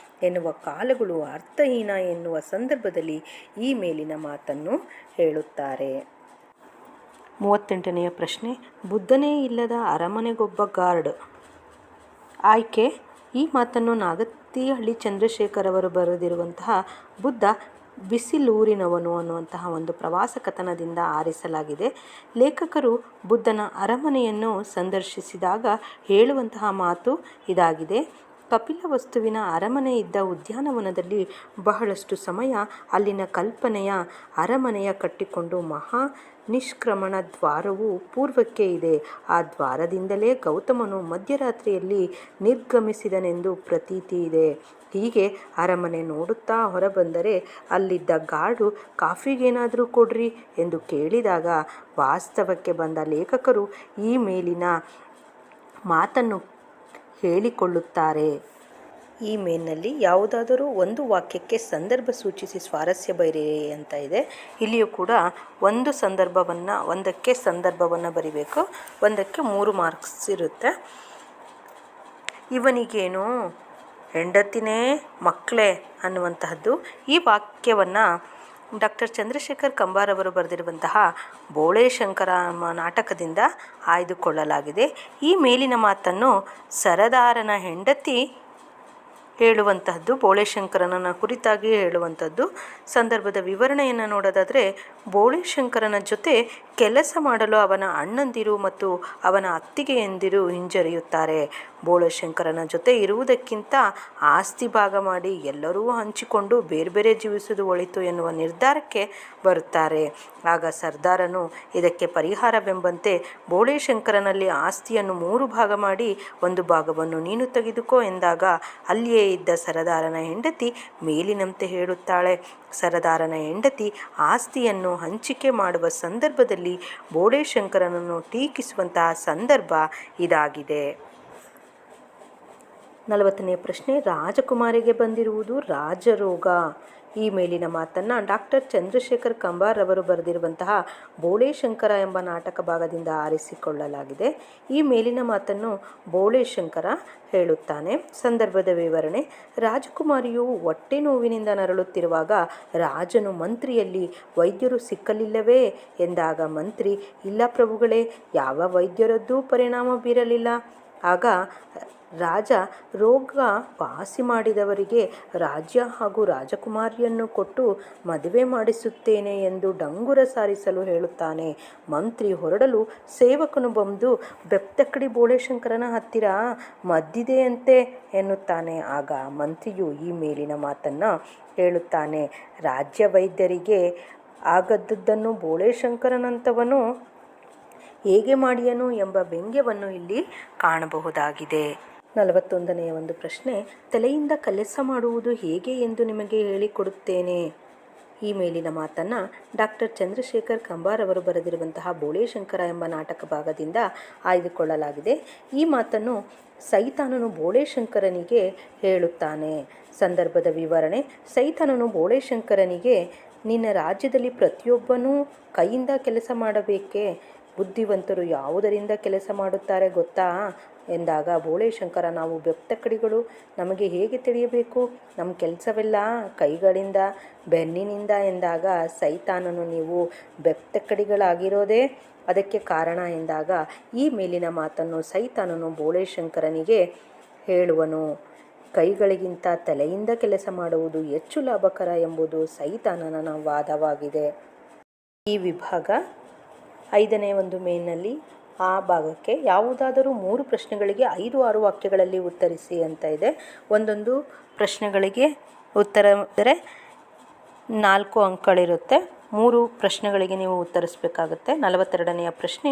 ಎನ್ನುವ ಕಾಲಗಳು ಅರ್ಥಹೀನ ಎನ್ನುವ ಸಂದರ್ಭದಲ್ಲಿ ಈ ಮೇಲಿನ ಮಾತನ್ನು ಹೇಳುತ್ತಾರೆ. 38ನೆಯ ಪ್ರಶ್ನೆ. ಬುದ್ಧನೇ ಇಲ್ಲದ ಅರಮನೆಗೊಬ್ಬ ಗಾರ್ಡ್. ಆಯ್ಕೆ. ಈ ಮಾತನ್ನು ನಾಗತಿಹಳ್ಳಿ ಚಂದ್ರಶೇಖರ್ ಅವರು ಬರೆದಿರುವಂತಹ ಬುದ್ಧ ಬಿಸಿಲೂರಿನವನು ಅನ್ನುವಂತಹ ಒಂದು ಪ್ರವಾಸ ಕಥನದಿಂದ ಆರಿಸಲಾಗಿದೆ. ಲೇಖಕರು ಬುದ್ಧನ ಅರಮನೆಯನ್ನು ಸಂದರ್ಶಿಸಿದಾಗ ಹೇಳುವಂತಹ ಮಾತು ಇದಾಗಿದೆ. ಕಪಿಲವಸ್ತುವಿನ ಅರಮನೆ ಇದ್ದ ಉದ್ಯಾನವನದಲ್ಲಿ ಬಹಳಷ್ಟು ಸಮಯ ಅಲ್ಲಿನ ಕಲ್ಪನೆಯ ಅರಮನೆಯ ಕಟ್ಟಿಕೊಂಡು ಮಹಾ ನಿಷ್ಕ್ರಮಣ ದ್ವಾರವು ಪೂರ್ವಕ್ಕೆ ಇದೆ. ಆ ದ್ವಾರದಿಂದಲೇ ಗೌತಮನು ಮಧ್ಯರಾತ್ರಿಯಲ್ಲಿ ನಿರ್ಗಮಿಸಿದನೆಂದು ಪ್ರತೀತಿ ಇದೆ. ಹೀಗೆ ಅರಮನೆ ನೋಡುತ್ತಾ ಹೊರಬಂದರೆ ಅಲ್ಲಿದ್ದ ಗಾರ್ಡು ಕಾಫಿಗೇನಾದರೂ ಕೊಡ್ರಿ ಎಂದು ಕೇಳಿದಾಗ ವಾಸ್ತವಕ್ಕೆ ಬಂದ ಲೇಖಕರು ಈ ಮೇಲಿನ ಮಾತನ್ನು ಹೇಳಿಕೊಳ್ಳುತ್ತಾರೆ. ಈ ಮೇಲಿನಲ್ಲಿ ಯಾವುದಾದರೂ ಒಂದು ವಾಕ್ಯಕ್ಕೆ ಸಂದರ್ಭ ಸೂಚಿಸಿ ಸ್ವಾರಸ್ಯ ಬರೆಯಿರಿ ಅಂತ ಇದೆ. ಇಲ್ಲಿಯೂ ಕೂಡ ಒಂದಕ್ಕೆ ಸಂದರ್ಭವನ್ನು ಬರಿಬೇಕು. ಒಂದಕ್ಕೆ 3 ಮಾರ್ಕ್ಸ್ ಇರುತ್ತೆ. ಇವನಿಗೇನು ಹೆಂಡತಿನೇ ಮಕ್ಕಳೇ ಅನ್ನುವಂತಹದ್ದು. ಈ ವಾಕ್ಯವನ್ನು ಡಾಕ್ಟರ್ ಚಂದ್ರಶೇಖರ್ ಕಂಬಾರ್ ಅವರು ಬರೆದಿರುವಂತಹ ಬೋಳೆ ಶಂಕರ ನಾಟಕದಿಂದ ಆಯ್ದುಕೊಳ್ಳಲಾಗಿದೆ. ಈ ಮೇಲಿನ ಮಾತನ್ನು ಸರದಾರನ ಹೆಂಡತಿ ಹೇಳುವಂತಹದ್ದು, ಬೋಳೆಶಂಕರನ ಕುರಿತಾಗಿ ಹೇಳುವಂಥದ್ದು. ಸಂದರ್ಭದ ವಿವರಣೆಯನ್ನು ನೋಡೋದಾದರೆ, ಬೋಳೆಶಂಕರನ ಜೊತೆ ಕೆಲಸ ಮಾಡಲು ಅವನ ಅಣ್ಣಂದಿರು ಮತ್ತು ಅವನ ಅತ್ತಿಗೆಯಂದಿರು ಹಿಂಜರಿಯುತ್ತಾರೆ. ಬೋಳೆಶಂಕರನ ಜೊತೆ ಇರುವುದಕ್ಕಿಂತ ಆಸ್ತಿ ಭಾಗ ಮಾಡಿ ಎಲ್ಲರೂ ಹಂಚಿಕೊಂಡು ಬೇರೆ ಬೇರೆ ಜೀವಿಸುವುದು ಒಳಿತು ಎನ್ನುವ ನಿರ್ಧಾರಕ್ಕೆ ಬರುತ್ತಾರೆ. ಆಗ ಸರ್ದಾರನು ಇದಕ್ಕೆ ಪರಿಹಾರವೆಂಬಂತೆ ಬೋಳೆಶಂಕರನಲ್ಲಿ ಆಸ್ತಿಯನ್ನು 3 ಭಾಗ ಮಾಡಿ 1 ಭಾಗವನ್ನು ನೀನು ತೆಗೆದುಕೋ ಎಂದಾಗ ಅಲ್ಲಿಯೇ ಇದ್ದ ಸರದಾರನ ಹೆಂಡತಿ ಮೇಲಿನಂತೆ ಹೇಳುತ್ತಾಳೆ. ಸರದಾರನ ಹೆಂಡತಿ ಆಸ್ತಿಯನ್ನು ಹಂಚಿಕೆ ಮಾಡುವ ಸಂದರ್ಭದಲ್ಲಿ ಬೋಳೆಶಂಕರನನ್ನು ಟೀಕಿಸುವಂತಹ ಸಂದರ್ಭ ಇದಾಗಿದೆ. 40ನೇ ಪ್ರಶ್ನೆ. ರಾಜಕುಮಾರಿಗೆ ಬಂದಿರುವುದು ರಾಜರೋಗ. ಈ ಮೇಲಿನ ಮಾತನ್ನು ಡಾಕ್ಟರ್ ಚಂದ್ರಶೇಖರ್ ಕಂಬಾರ್ ಅವರು ಬರೆದಿರುವಂತಹ ಬೋಳೆ ಶಂಕರ ಎಂಬ ನಾಟಕ ಭಾಗದಿಂದ ಆರಿಸಿಕೊಳ್ಳಲಾಗಿದೆ. ಈ ಮೇಲಿನ ಮಾತನ್ನು ಬೋಳೆ ಶಂಕರ ಹೇಳುತ್ತಾನೆ. ಸಂದರ್ಭದ ವಿವರಣೆ: ರಾಜಕುಮಾರಿಯು ಹೊಟ್ಟೆ ನೋವಿನಿಂದ ನರಳುತ್ತಿರುವಾಗ ರಾಜನು ಮಂತ್ರಿಯಲ್ಲಿ ವೈದ್ಯರು ಸಿಕ್ಕಲಿಲ್ಲವೇ ಎಂದಾಗ ಮಂತ್ರಿ, ಇಲ್ಲ ಪ್ರಭುಗಳೇ, ಯಾವ ವೈದ್ಯರದ್ದೂ ಪರಿಣಾಮ ಬೀರಲಿಲ್ಲ. ಆಗ ರಾಜ ರೋಗ ವಾಸಿ ಮಾಡಿದವರಿಗೆ ರಾಜ್ಯ ಹಾಗೂ ರಾಜಕುಮಾರಿಯನ್ನು ಕೊಟ್ಟು ಮದುವೆ ಮಾಡಿಸುತ್ತೇನೆ ಎಂದು ಡಂಗುರ ಸಾರಿಸಲು ಹೇಳುತ್ತಾನೆ. ಮಂತ್ರಿ ಹೊರಡಲು ಸೇವಕನು ಬಂದು ಬೆಪ್ತಕ್ಕಡಿ ಬೋಳೆಶಂಕರನ ಹತ್ತಿರ ಮದ್ದಿದೆಯಂತೆ ಎನ್ನುತ್ತಾನೆ. ಆಗ ಮಂತ್ರಿಯು ಈ ಮೇಲಿನ ಮಾತನ್ನು ಹೇಳುತ್ತಾನೆ: ರಾಜ್ಯ ವೈದ್ಯರಿಗೆ ಆಗದ್ದನ್ನು ಬೋಳೆಶಂಕರನಂತವನು ಹೇಗೆ ಮಾಡಿಯನು ಎಂಬ ವ್ಯಂಗ್ಯವನ್ನು ಇಲ್ಲಿ ಕಾಣಬಹುದಾಗಿದೆ. 41ನೆಯ ಒಂದು ಪ್ರಶ್ನೆ: ತಲೆಯಿಂದ ಕೆಲಸ ಮಾಡುವುದು ಹೇಗೆ ಎಂದು ನಿಮಗೆ ಹೇಳಿಕೊಡುತ್ತೇನೆ. ಈ ಮೇಲಿನ ಮಾತನ್ನು ಡಾಕ್ಟರ್ ಚಂದ್ರಶೇಖರ್ ಕಂಬಾರ್ ಅವರು ಬರೆದಿರುವಂತಹ ಬೋಳೆ ಶಂಕರ ಎಂಬ ನಾಟಕ ಭಾಗದಿಂದ ಆಯ್ದುಕೊಳ್ಳಲಾಗಿದೆ. ಈ ಮಾತನ್ನು ಸೈತಾನನು ಬೋಳೆ ಶಂಕರನಿಗೆ ಹೇಳುತ್ತಾನೆ. ಸಂದರ್ಭದ ವಿವರಣೆ: ಸೈತಾನನು ಬೋಳೆ ಶಂಕರನಿಗೆ, ನಿನ್ನ ರಾಜ್ಯದಲ್ಲಿ ಪ್ರತಿಯೊಬ್ಬನೂ ಕೈಯಿಂದ ಕೆಲಸ ಮಾಡಬೇಕೇ? ಬುದ್ಧಿವಂತರು ಯಾವುದರಿಂದ ಕೆಲಸ ಮಾಡುತ್ತಾರೆ ಗೊತ್ತಾ ಎಂದಾಗ ಬೋಳೆಶಂಕರ, ನಾವು ಬೆಪ್ತಕ್ಕಡಿಗಳು, ನಮಗೆ ಹೇಗೆ ತಿಳಿಯಬೇಕು? ನಮ್ಮ ಕೆಲಸವೆಲ್ಲ ಕೈಗಳಿಂದ, ಬೆನ್ನಿನಿಂದ ಎಂದಾಗ ಸೈತಾನನು, ನೀವು ಬೆಪ್ತಕ್ಕಡಿಗಳಾಗಿರೋದೇ ಅದಕ್ಕೆ ಕಾರಣ ಎಂದಾಗ ಈ ಮೇಲಿನ ಮಾತನ್ನು ಸೈತಾನನು ಬೋಳೆಶಂಕರನಿಗೆ ಹೇಳುವನು. ಕೈಗಳಿಗಿಂತ ತಲೆಯಿಂದ ಕೆಲಸ ಮಾಡುವುದು ಹೆಚ್ಚು ಲಾಭಕರ ಎಂಬುದು ಸೈತಾನನ ವಾದವಾಗಿದೆ. ಈ ವಿಭಾಗ 5ನೇ ಒಂದು ಮೇನ್ನಲ್ಲಿ ಆ ಭಾಗಕ್ಕೆ ಯಾವುದಾದರೂ 3 ಪ್ರಶ್ನೆಗಳಿಗೆ 5-6 ವಾಕ್ಯಗಳಲ್ಲಿ ಉತ್ತರಿಸಿ ಅಂತ ಇದೆ. ಒಂದೊಂದು ಪ್ರಶ್ನೆಗಳಿಗೆ ಉತ್ತರ ಅಂದರೆ 4 ಅಂಕಗಳಿರುತ್ತೆ. 3 ಪ್ರಶ್ನೆಗಳಿಗೆ ನೀವು ಉತ್ತರಿಸಬೇಕಾಗುತ್ತೆ. 42ನೆಯ ಪ್ರಶ್ನೆ: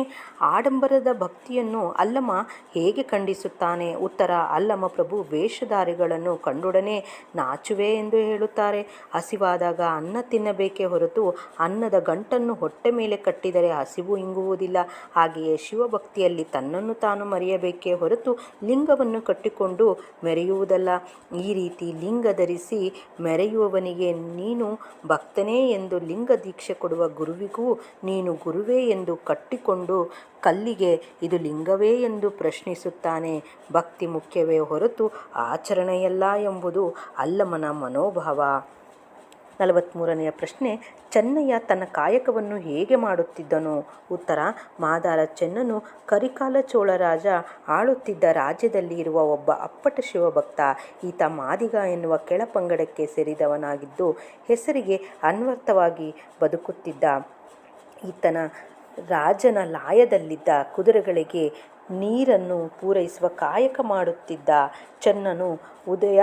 ಆಡಂಬರದ ಭಕ್ತಿಯನ್ನು ಅಲ್ಲಮ ಹೇಗೆ ಖಂಡಿಸುತ್ತಾನೆ? ಉತ್ತರ: ಅಲ್ಲಮ ಪ್ರಭು ವೇಷಧಾರಿಗಳನ್ನು ಕಂಡೊಡನೆ ನಾಚುವೆ ಎಂದು ಹೇಳುತ್ತಾರೆ. ಹಸಿವಾದಾಗ ಅನ್ನ ತಿನ್ನಬೇಕೇ ಹೊರತು ಅನ್ನದ ಗಂಟನ್ನು ಹೊಟ್ಟೆ ಮೇಲೆ ಕಟ್ಟಿದರೆ ಹಸಿವು ಇಂಗುವುದಿಲ್ಲ. ಹಾಗೆಯೇ ಶಿವಭಕ್ತಿಯಲ್ಲಿ ತನ್ನನ್ನು ತಾನು ಮರೆಯಬೇಕೇ ಹೊರತು ಲಿಂಗವನ್ನು ಕಟ್ಟಿಕೊಂಡು ಮೆರೆಯುವುದಲ್ಲ. ಈ ರೀತಿ ಲಿಂಗ ಧರಿಸಿ ಮೆರೆಯುವವನಿಗೆ ನೀನು ಭಕ್ತನೇ ಎಂದು ಲಿಂಗ ದೀಕ್ಷೆ ಕೊಡುವ ಗುರುವಿಗೂ ನೀನು ಗುರುವೇ ಎಂದು ಕಟ್ಟಿಕೊಂಡು ಕಲ್ಲಿಗೆ ಇದು ಲಿಂಗವೇ ಎಂದು ಪ್ರಶ್ನಿಸುತ್ತಾನೆ. ಭಕ್ತಿ ಮುಖ್ಯವೇ ಹೊರತು ಆಚರಣೆಯಲ್ಲ ಎಂಬುದು ಅಲ್ಲಮನ ಮನೋಭಾವ. 43ನೆಯ ಪ್ರಶ್ನೆ: ಚೆನ್ನಯ್ಯ ತನ್ನ ಕಾಯಕವನ್ನು ಹೇಗೆ ಮಾಡುತ್ತಿದ್ದನು? ಉತ್ತರ: ಮಾದಾರ ಚೆನ್ನನು ಕರಿಕಾಲ ಚೋಳ ರಾಜ ಆಳುತ್ತಿದ್ದ ರಾಜ್ಯದಲ್ಲಿ ಇರುವ ಒಬ್ಬ ಅಪ್ಪಟ ಶಿವಭಕ್ತ. ಈತ ಮಾದಿಗ ಎನ್ನುವ ಕೆಳಪಂಗಡಕ್ಕೆ ಸೇರಿದವನಾಗಿದ್ದು ಹೆಸರಿಗೆ ಅನ್ವರ್ಥವಾಗಿ ಬದುಕುತ್ತಿದ್ದ. ಈತನ ರಾಜನ ಲಾಯದಲ್ಲಿದ್ದ ಕುದುರೆಗಳಿಗೆ ನೀರನ್ನು ಪೂರೈಸುವ ಕಾಯಕ ಮಾಡುತ್ತಿದ್ದ. ಚೆನ್ನನು ಉದಯ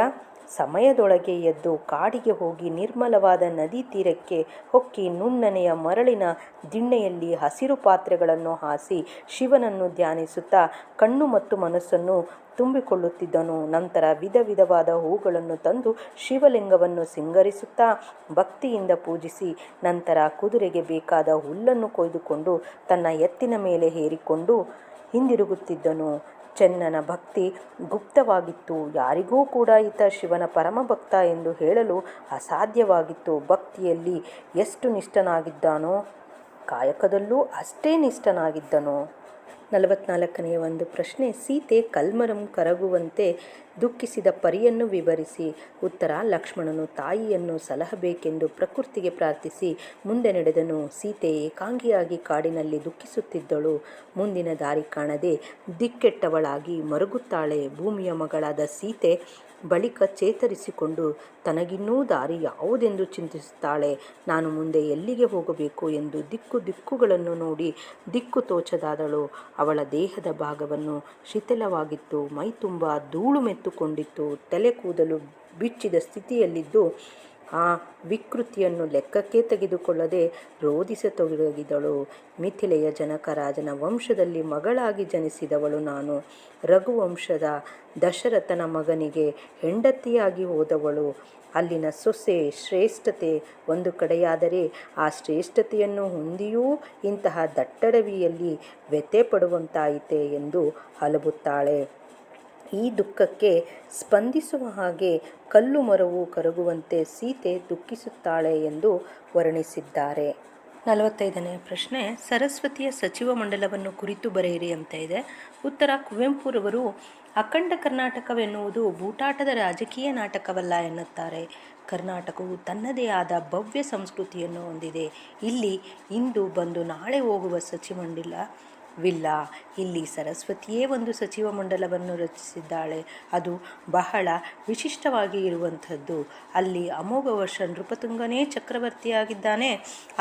ಸಮಯದೊಳಗೆ ಎದ್ದು ಕಾಡಿಗೆ ಹೋಗಿ ನಿರ್ಮಲವಾದ ನದಿ ತೀರಕ್ಕೆ ಹೊಕ್ಕಿ ನುಣ್ಣನೆಯ ಮರಳಿನ ದಿಣ್ಣೆಯಲ್ಲಿ ಹಸಿರು ಪಾತ್ರೆಗಳನ್ನು ಹಾಸಿ ಶಿವನನ್ನು ಧ್ಯಾನಿಸುತ್ತಾ ಕಣ್ಣು ಮತ್ತು ಮನಸ್ಸನ್ನು ತುಂಬಿಕೊಳ್ಳುತ್ತಿದ್ದನು. ನಂತರ ವಿಧ ವಿಧವಾದ ಹೂಗಳನ್ನು ತಂದು ಶಿವಲಿಂಗವನ್ನು ಸಿಂಗರಿಸುತ್ತಾ ಭಕ್ತಿಯಿಂದ ಪೂಜಿಸಿ ನಂತರ ಕುದುರೆಗೆ ಬೇಕಾದ ಹುಲ್ಲನ್ನು ಕೊಯ್ದುಕೊಂಡು ತನ್ನ ಎತ್ತಿನ ಮೇಲೆ ಹೇರಿಕೊಂಡು ಹಿಂದಿರುಗುತ್ತಿದ್ದನು. ಚೆನ್ನನ ಭಕ್ತಿ ಗುಪ್ತವಾಗಿತ್ತು. ಯಾರಿಗೂ ಕೂಡ ಈತ ಶಿವನ ಪರಮಭಕ್ತ ಎಂದು ಹೇಳಲು ಅಸಾಧ್ಯವಾಗಿತ್ತು. ಭಕ್ತಿಯಲ್ಲಿ ಎಷ್ಟು ನಿಷ್ಠನಾಗಿದ್ದನೋ ಕಾಯಕದಲ್ಲೂ ಅಷ್ಟೇ ನಿಷ್ಠನಾಗಿದ್ದನು. 44ನೆಯ ಒಂದು ಪ್ರಶ್ನೆ: ಸೀತೆ ಕಲ್ಮರಂ ಕರಗುವಂತೆ ದುಃಖಿಸಿದ ಪರಿಯನ್ನು ವಿವರಿಸಿ. ಉತ್ತರ: ಲಕ್ಷ್ಮಣನು ತಾಯಿಯನ್ನು ಸಲಹಬೇಕೆಂದು ಪ್ರಕೃತಿಗೆ ಪ್ರಾರ್ಥಿಸಿ ಮುಂದೆ ನಡೆದನು. ಸೀತೆ ಏಕಾಂಗಿಯಾಗಿ ಕಾಡಿನಲ್ಲಿ ದುಃಖಿಸುತ್ತಿದ್ದಳು. ಮುಂದಿನ ದಾರಿ ಕಾಣದೆ ದಿಕ್ಕೆಟ್ಟವಳಾಗಿ ಮರುಗುತ್ತಾಳೆ. ಭೂಮಿಯ ಮಗಳಾದ ಸೀತೆ ಬಳಿಕ ಚೇತರಿಸಿಕೊಂಡು ತನಗಿನ್ನೂ ದಾರಿ ಯಾವುದೆಂದು ಚಿಂತಿಸುತ್ತಾಳೆ. ನಾನು ಮುಂದೆ ಎಲ್ಲಿಗೆ ಹೋಗಬೇಕು ಎಂದು ದಿಕ್ಕುಗಳನ್ನು ನೋಡಿ ದಿಕ್ಕು ತೋಚದಾದಳು. ಅವಳ ದೇಹದ ಭಾಗವನ್ನು ಶಿಥಿಲವಾಗಿತ್ತು. ಮೈತುಂಬ ಧೂಳು ಮೆತ್ತುಕೊಂಡಿತ್ತು. ತಲೆ ಕೂದಲು ಬಿಚ್ಚಿದ ಸ್ಥಿತಿಯಲ್ಲಿದ್ದು ಆ ವಿಕೃತಿಯನ್ನು ಲೆಕ್ಕಕ್ಕೆ ತೆಗೆದುಕೊಳ್ಳದೆ ರೋಧಿಸತೊಡಗಿದಳು. ಮಿಥಿಲೆಯ ಜನಕರಾಜನ ವಂಶದಲ್ಲಿ ಮಗಳಾಗಿ ಜನಿಸಿದವಳು ನಾನು. ರಘುವಂಶದ ದಶರಥನ ಮಗನಿಗೆ ಹೆಂಡತಿಯಾಗಿ ಹೋದವಳು. ಅಲ್ಲಿನ ಸೊಸೆ ಶ್ರೇಷ್ಠತೆ ಒಂದು ಕಡೆಯಾದರೆ ಆ ಶ್ರೇಷ್ಠತೆಯನ್ನು ಹೊಂದಿಯೂ ಇಂತಹ ದಟ್ಟಡವಿಯಲ್ಲಿ ವ್ಯಥೆ ಪಡುವಂತಾಯಿತೆ ಎಂದು ಹಲಬುತ್ತಾಳೆ. ಈ ದುಃಖಕ್ಕೆ ಸ್ಪಂದಿಸುವ ಹಾಗೆ ಕಲ್ಲು ಮರವು ಕರಗುವಂತೆ ಸೀತೆ ದುಃಖಿಸುತ್ತಾಳೆ ಎಂದು ವರ್ಣಿಸಿದ್ದಾರೆ. 45ನೇ ಪ್ರಶ್ನೆ, ಸರಸ್ವತಿಯ ಸಚಿವ ಮಂಡಲವನ್ನು ಕುರಿತು ಬರೆಯಿರಿ ಅಂತ ಇದೆ. ಉತ್ತರ, ಕುವೆಂಪುರವರು ಅಖಂಡ ಕರ್ನಾಟಕವೆನ್ನುವುದು ಬೂಟಾಟದ ರಾಜಕೀಯ ನಾಟಕವಲ್ಲ ಎನ್ನುತ್ತಾರೆ. ಕರ್ನಾಟಕವು ತನ್ನದೇ ಆದ ಭವ್ಯ ಸಂಸ್ಕೃತಿಯನ್ನು ಹೊಂದಿದೆ. ಇಲ್ಲಿ ಇಂದು ಬಂದು ನಾಳೆ ಹೋಗುವ ಸಚಿವಮಂಡಲವಿಲ್ಲ. ಇಲ್ಲಿ ಸರಸ್ವತಿಯೇ ಒಂದು ಸಚಿವ ಮಂಡಲವನ್ನು ರಚಿಸಿದ್ದಾಳೆ. ಅದು ಬಹಳ ವಿಶಿಷ್ಟವಾಗಿ ಇರುವಂಥದ್ದು. ಅಲ್ಲಿ ಅಮೋಘ ವರ್ಷ ನೃಪತುಂಗನೇ ಚಕ್ರವರ್ತಿಯಾಗಿದ್ದಾನೆ.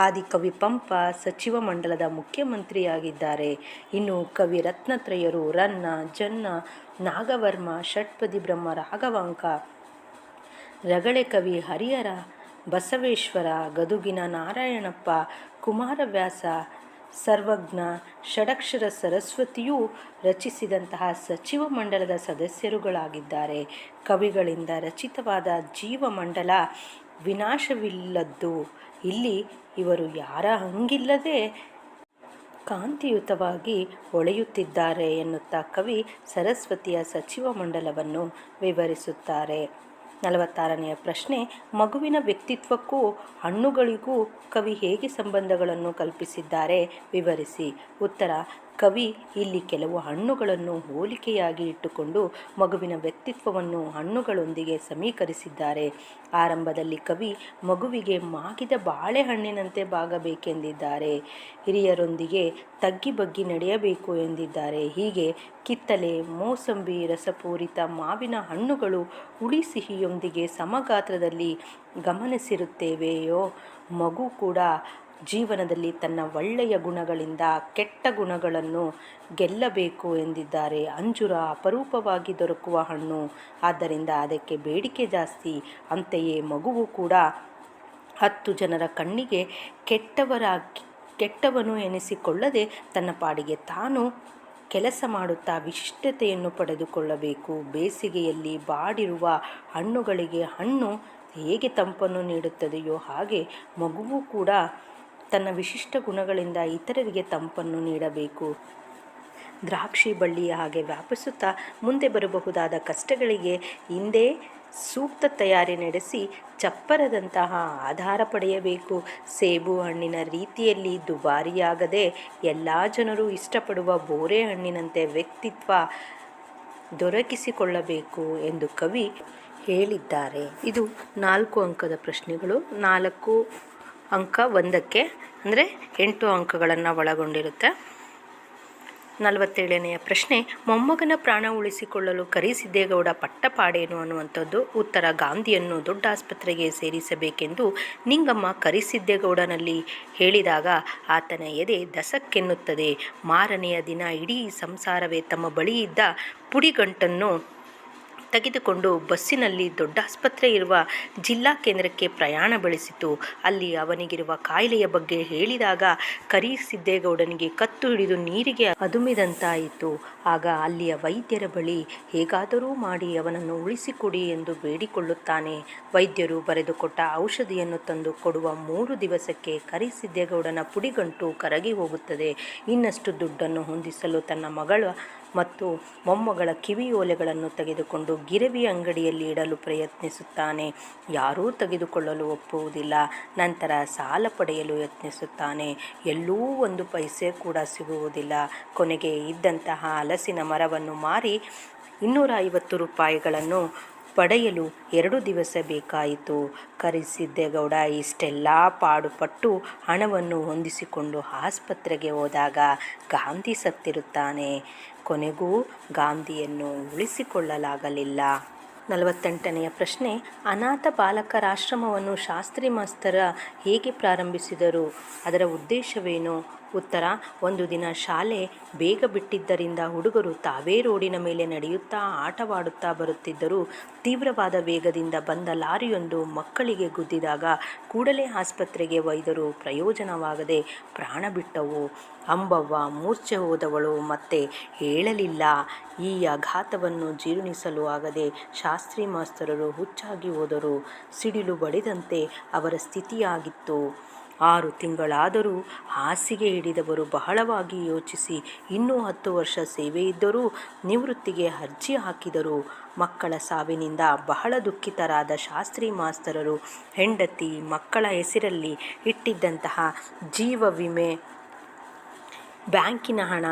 ಆದಿಕವಿ ಪಂಪ ಸಚಿವ ಮಂಡಲದ ಮುಖ್ಯಮಂತ್ರಿಯಾಗಿದ್ದಾರೆ. ಇನ್ನು ಕವಿ ರತ್ನತ್ರಯರು ರನ್ನ, ಜನ್ನ, ನಾಗವರ್ಮ, ಷಟ್ಪದಿ ಬ್ರಹ್ಮ ರಾಘವಾಂಕ, ರಗಳೆ ಕವಿ ಹರಿಹರ, ಬಸವೇಶ್ವರ, ಗದುಗಿನ ನಾರಾಯಣಪ್ಪ, ಕುಮಾರವ್ಯಾಸ, ಸರ್ವಜ್ಞ, ಷಡಕ್ಷರ ಸರಸ್ವತಿಯೂ ರಚಿಸಿದಂತಹ ಸಚಿವ ಮಂಡಲದ ಸದಸ್ಯರುಗಳಾಗಿದ್ದಾರೆ. ಕವಿಗಳಿಂದ ರಚಿತವಾದ ಜೀವಮಂಡಲ ವಿನಾಶವಿಲ್ಲದ್ದು. ಇಲ್ಲಿ ಇವರು ಯಾರ ಹಂಗಿಲ್ಲದೆ ಕಾಂತಿಯುತವಾಗಿ ಹೊಳೆಯುತ್ತಿದ್ದಾರೆ ಎನ್ನುತ್ತಾ ಕವಿ ಸರಸ್ವತಿಯ ಸಚಿವ ಮಂಡಲವನ್ನು ವಿವರಿಸುತ್ತಾರೆ. 46ನೆಯ ಪ್ರಶ್ನೆ, ಮಗುವಿನ ವ್ಯಕ್ತಿತ್ವಕ್ಕೂ ಹಣ್ಣುಗಳಿಗೂ ಕವಿ ಹೇಗೆ ಸಂಬಂಧಗಳನ್ನು ಕಲ್ಪಿಸಿದ್ದಾರೆ ವಿವರಿಸಿ. ಉತ್ತರ, ಕವಿ ಇಲ್ಲಿ ಕೆಲವು ಹಣ್ಣುಗಳನ್ನು ಹೋಲಿಕೆಯಾಗಿ ಇಟ್ಟುಕೊಂಡು ಮಗುವಿನ ವ್ಯಕ್ತಿತ್ವವನ್ನು ಹಣ್ಣುಗಳೊಂದಿಗೆ ಸಮೀಕರಿಸಿದ್ದಾರೆ. ಆರಂಭದಲ್ಲಿ ಕವಿ ಮಗುವಿಗೆ ಮಾಗಿದ ಬಾಳೆಹಣ್ಣಿನಂತೆ ಬಾಗಬೇಕೆಂದಿದ್ದಾರೆ. ಹಿರಿಯರೊಂದಿಗೆ ತಗ್ಗಿ ಬಗ್ಗಿ ನಡೆಯಬೇಕು ಎಂದಿದ್ದಾರೆ. ಹೀಗೆ ಕಿತ್ತಲೆ, ಮೋಸಂಬಿ ರಸಪೂರಿತ ಮಾವಿನ ಹಣ್ಣುಗಳು ಹುಳಿ ಸಿಹಿಯೊಂದಿಗೆ ಸಮಗಾತ್ರದಲ್ಲಿ ಗಮನಿಸಿರುತ್ತೇವೆಯೋ ಮಗು ಕೂಡ ಜೀವನದಲ್ಲಿ ತನ್ನ ಒಳ್ಳೆಯ ಗುಣಗಳಿಂದ ಕೆಟ್ಟ ಗುಣಗಳನ್ನು ಗೆಲ್ಲಬೇಕು ಎಂದಿದ್ದಾರೆ. ಅಂಜೂರ ಅಪರೂಪವಾಗಿ ದೊರಕುವ ಹಣ್ಣು, ಆದ್ದರಿಂದ ಅದಕ್ಕೆ ಬೇಡಿಕೆ ಜಾಸ್ತಿ. ಅಂತೆಯೇ ಮಗುವು ಕೂಡ 10 ಜನರ ಕಣ್ಣಿಗೆ ಕೆಟ್ಟವನು ಎನಿಸಿಕೊಳ್ಳದೆ ತನ್ನ ಪಾಡಿಗೆ ತಾನು ಕೆಲಸ ಮಾಡುತ್ತಾ ವಿಶಿಷ್ಟತೆಯನ್ನು ಪಡೆದುಕೊಳ್ಳಬೇಕು. ಬೇಸಿಗೆಯಲ್ಲಿ ಬಾಡಿರುವ ಹಣ್ಣುಗಳಿಗೆ ಹಣ್ಣು ಹೇಗೆ ತಂಪನ್ನು ನೀಡುತ್ತದೆಯೋ ಹಾಗೆ ಮಗುವು ಕೂಡ ತನ್ನ ವಿಶಿಷ್ಟ ಗುಣಗಳಿಂದ ಇತರರಿಗೆ ತಂಪನ್ನು ನೀಡಬೇಕು. ದ್ರಾಕ್ಷಿ ಬಳ್ಳಿಯ ಹಾಗೆ ವ್ಯಾಪಿಸುತ್ತಾ ಮುಂದೆ ಬರಬಹುದಾದ ಕಷ್ಟಗಳಿಗೆ ಹಿಂದೆ ಸೂಕ್ತ ತಯಾರಿ ನಡೆಸಿ ಚಪ್ಪರದಂತಹ ಆಧಾರ ಪಡೆಯಬೇಕು. ಸೇಬು ಹಣ್ಣಿನ ರೀತಿಯಲ್ಲಿ ದುಬಾರಿಯಾಗದೆ ಎಲ್ಲ ಜನರು ಇಷ್ಟಪಡುವ ಬೋರೆ ಹಣ್ಣಿನಂತೆ ವ್ಯಕ್ತಿತ್ವ ದೊರಕಿಸಿಕೊಳ್ಳಬೇಕು ಎಂದು ಕವಿ ಹೇಳಿದ್ದಾರೆ. ಇದು 4 ಅಂಕದ ಪ್ರಶ್ನೆಗಳು. 4 ಅಂಕ ಒಂದಕ್ಕೆ ಅಂದರೆ 8 ಅಂಕಗಳನ್ನು ಒಳಗೊಂಡಿರುತ್ತೆ. 47ನೆಯ ಪ್ರಶ್ನೆ, ಮೊಮ್ಮಗನ ಪ್ರಾಣ ಉಳಿಸಿಕೊಳ್ಳಲು ಕರಿಸಿದ್ದೇಗೌಡ ಪಟ್ಟಪಾಡೇನು ಅನ್ನುವಂಥದ್ದು. ಉತ್ತರ, ಗಾಂಧಿಯನ್ನು ದೊಡ್ಡ ಆಸ್ಪತ್ರೆಗೆ ಸೇರಿಸಬೇಕೆಂದು ನಿಂಗಮ್ಮ ಕರಿಸಿದ್ದೇಗೌಡನಲ್ಲಿ ಹೇಳಿದಾಗ ಆತನ ಎದೆ ದಸಕ್ಕೆನ್ನುತ್ತದೆ. ಮಾರನೆಯ ದಿನ ಇಡೀ ಸಂಸಾರವೇ ತಮ್ಮ ಬಳಿಯಿದ್ದ ಪುಡಿಗಂಟನ್ನು ತೆಗೆದುಕೊಂಡು ಬಸ್ಸಿನಲ್ಲಿ ದೊಡ್ಡಾಸ್ಪತ್ರೆ ಇರುವ ಜಿಲ್ಲಾ ಕೇಂದ್ರಕ್ಕೆ ಪ್ರಯಾಣ ಬೆಳೆಸಿತು. ಅಲ್ಲಿ ಅವನಿಗಿರುವ ಕಾಯಿಲೆಯ ಬಗ್ಗೆ ಹೇಳಿದಾಗ ಕರಿಸಿದ್ದೇಗೌಡನಿಗೆ ಕತ್ತು ಹಿಡಿದು ನೀರಿಗೆ ಅದುಮಿದಂತಾಯಿತು. ಆಗ ಅಲ್ಲಿಯ ವೈದ್ಯರ ಬಳಿ ಹೇಗಾದರೂ ಮಾಡಿ ಅವನನ್ನು ಉಳಿಸಿಕೊಡಿ ಎಂದು ಬೇಡಿಕೊಳ್ಳುತ್ತಾನೆ. ವೈದ್ಯರು ಬರೆದುಕೊಟ್ಟ ಔಷಧಿಯನ್ನು ತಂದು ಕೊಡುವ 3 ದಿವಸಕ್ಕೆ ಕರಿಸಿದ್ದೇಗೌಡನ ಪುಡಿಗಂಟು ಕರಗಿ ಹೋಗುತ್ತದೆ. ಇನ್ನಷ್ಟು ದುಡ್ಡನ್ನು ಹೊಂದಿಸಲು ತನ್ನ ಮಗಳ ಮತ್ತು ಮೊಮ್ಮಗಳ ಕಿವಿಯೋಲೆಗಳನ್ನು ತೆಗೆದುಕೊಂಡು ಗಿರವಿ ಅಂಗಡಿಯಲ್ಲಿ ಇಡಲು ಪ್ರಯತ್ನಿಸುತ್ತಾನೆ. ಯಾರೂ ತೆಗೆದುಕೊಳ್ಳಲು ಒಪ್ಪುವುದಿಲ್ಲ. ನಂತರ ಸಾಲ ಪಡೆಯಲು ಯತ್ನಿಸುತ್ತಾನೆ. ಎಲ್ಲೂ 1 ಪೈಸೆ ಕೂಡ ಸಿಗುವುದಿಲ್ಲ. ಕೊನೆಗೆ ಇದ್ದಂತಹ ಹಲಸಿನ ಮರವನ್ನು ಮಾರಿ 250 ರೂಪಾಯಿಗಳನ್ನು ಪಡೆಯಲು 2 ದಿವಸ ಬೇಕಾಯಿತು. ಕರಿಸಿದ್ದೇಗೌಡ ಇಷ್ಟೆಲ್ಲ ಪಾಡುಪಟ್ಟು ಹಣವನ್ನು ಹೊಂದಿಸಿಕೊಂಡು ಆಸ್ಪತ್ರೆಗೆ ಹೋದಾಗ ಗಾಂಧಿ ಸತ್ತಿರುತ್ತಾನೆ. ಕೊನೆಗೂ ಗಾಂಧಿಯನ್ನು ಉಳಿಸಿಕೊಳ್ಳಲಾಗಲಿಲ್ಲ. 48ನೆಯ ಪ್ರಶ್ನೆ, ಅನಾಥ ಬಾಲಕರಾಶ್ರಮವನ್ನು ಶಾಸ್ತ್ರಿ ಮಾಸ್ತರ ಹೇಗೆ ಪ್ರಾರಂಭಿಸಿದರು? ಅದರ ಉದ್ದೇಶವೇನು? ಉತ್ತರ, ಒಂದು ದಿನ ಶಾಲೆ ಬೇಗ ಬಿಟ್ಟಿದ್ದರಿಂದ ಹುಡುಗರು ತಾವೇ ರೋಡಿನ ಮೇಲೆ ನಡೆಯುತ್ತಾ ಆಟವಾಡುತ್ತಾ ಬರುತ್ತಿದ್ದರು. ತೀವ್ರವಾದ ವೇಗದಿಂದ ಬಂದ ಲಾರಿಯೊಂದು ಮಕ್ಕಳಿಗೆ ಗುದ್ದಿದಾಗ ಕೂಡಲೇ ಆಸ್ಪತ್ರೆಗೆ ಒಯ್ದರೂ ಪ್ರಯೋಜನವಾಗದೆ ಪ್ರಾಣ ಬಿಟ್ಟವು. ಅಂಬವ್ವ ಮೂರ್ಛೆ ಹೋದವಳು ಮತ್ತೆ ಹೇಳಲಿಲ್ಲ. ಈ ಆಘಾತವನ್ನು ಜೀರ್ಣಿಸಲು ಆಗದೆ ಶಾಸ್ತ್ರಿ ಮಾಸ್ತರರು ಹುಚ್ಚಾಗಿ ಹೋದರು. ಸಿಡಿಲು ಬಡಿದಂತೆ ಅವರ ಸ್ಥಿತಿಯಾಗಿತ್ತು. 6 ತಿಂಗಳಾದರೂ ಹಾಸಿಗೆ ಹಿಡಿದವರು ಬಹಳವಾಗಿ ಯೋಚಿಸಿ ಇನ್ನೂ 10 ವರ್ಷ ಸೇವೆಯಿದ್ದರೂ ನಿವೃತ್ತಿಗೆ ಅರ್ಜಿ ಹಾಕಿದರು. ಮಕ್ಕಳ ಸಾವಿನಿಂದ ಬಹಳ ದುಃಖಿತರಾದ ಶಾಸ್ತ್ರಿ ಮಾಸ್ತರರು ಹೆಂಡತಿ ಮಕ್ಕಳ ಹೆಸರಲ್ಲಿ ಇಟ್ಟಿದ್ದಂತಹ ಜೀವ ವಿಮೆ, ಬ್ಯಾಂಕಿನ ಹಣ,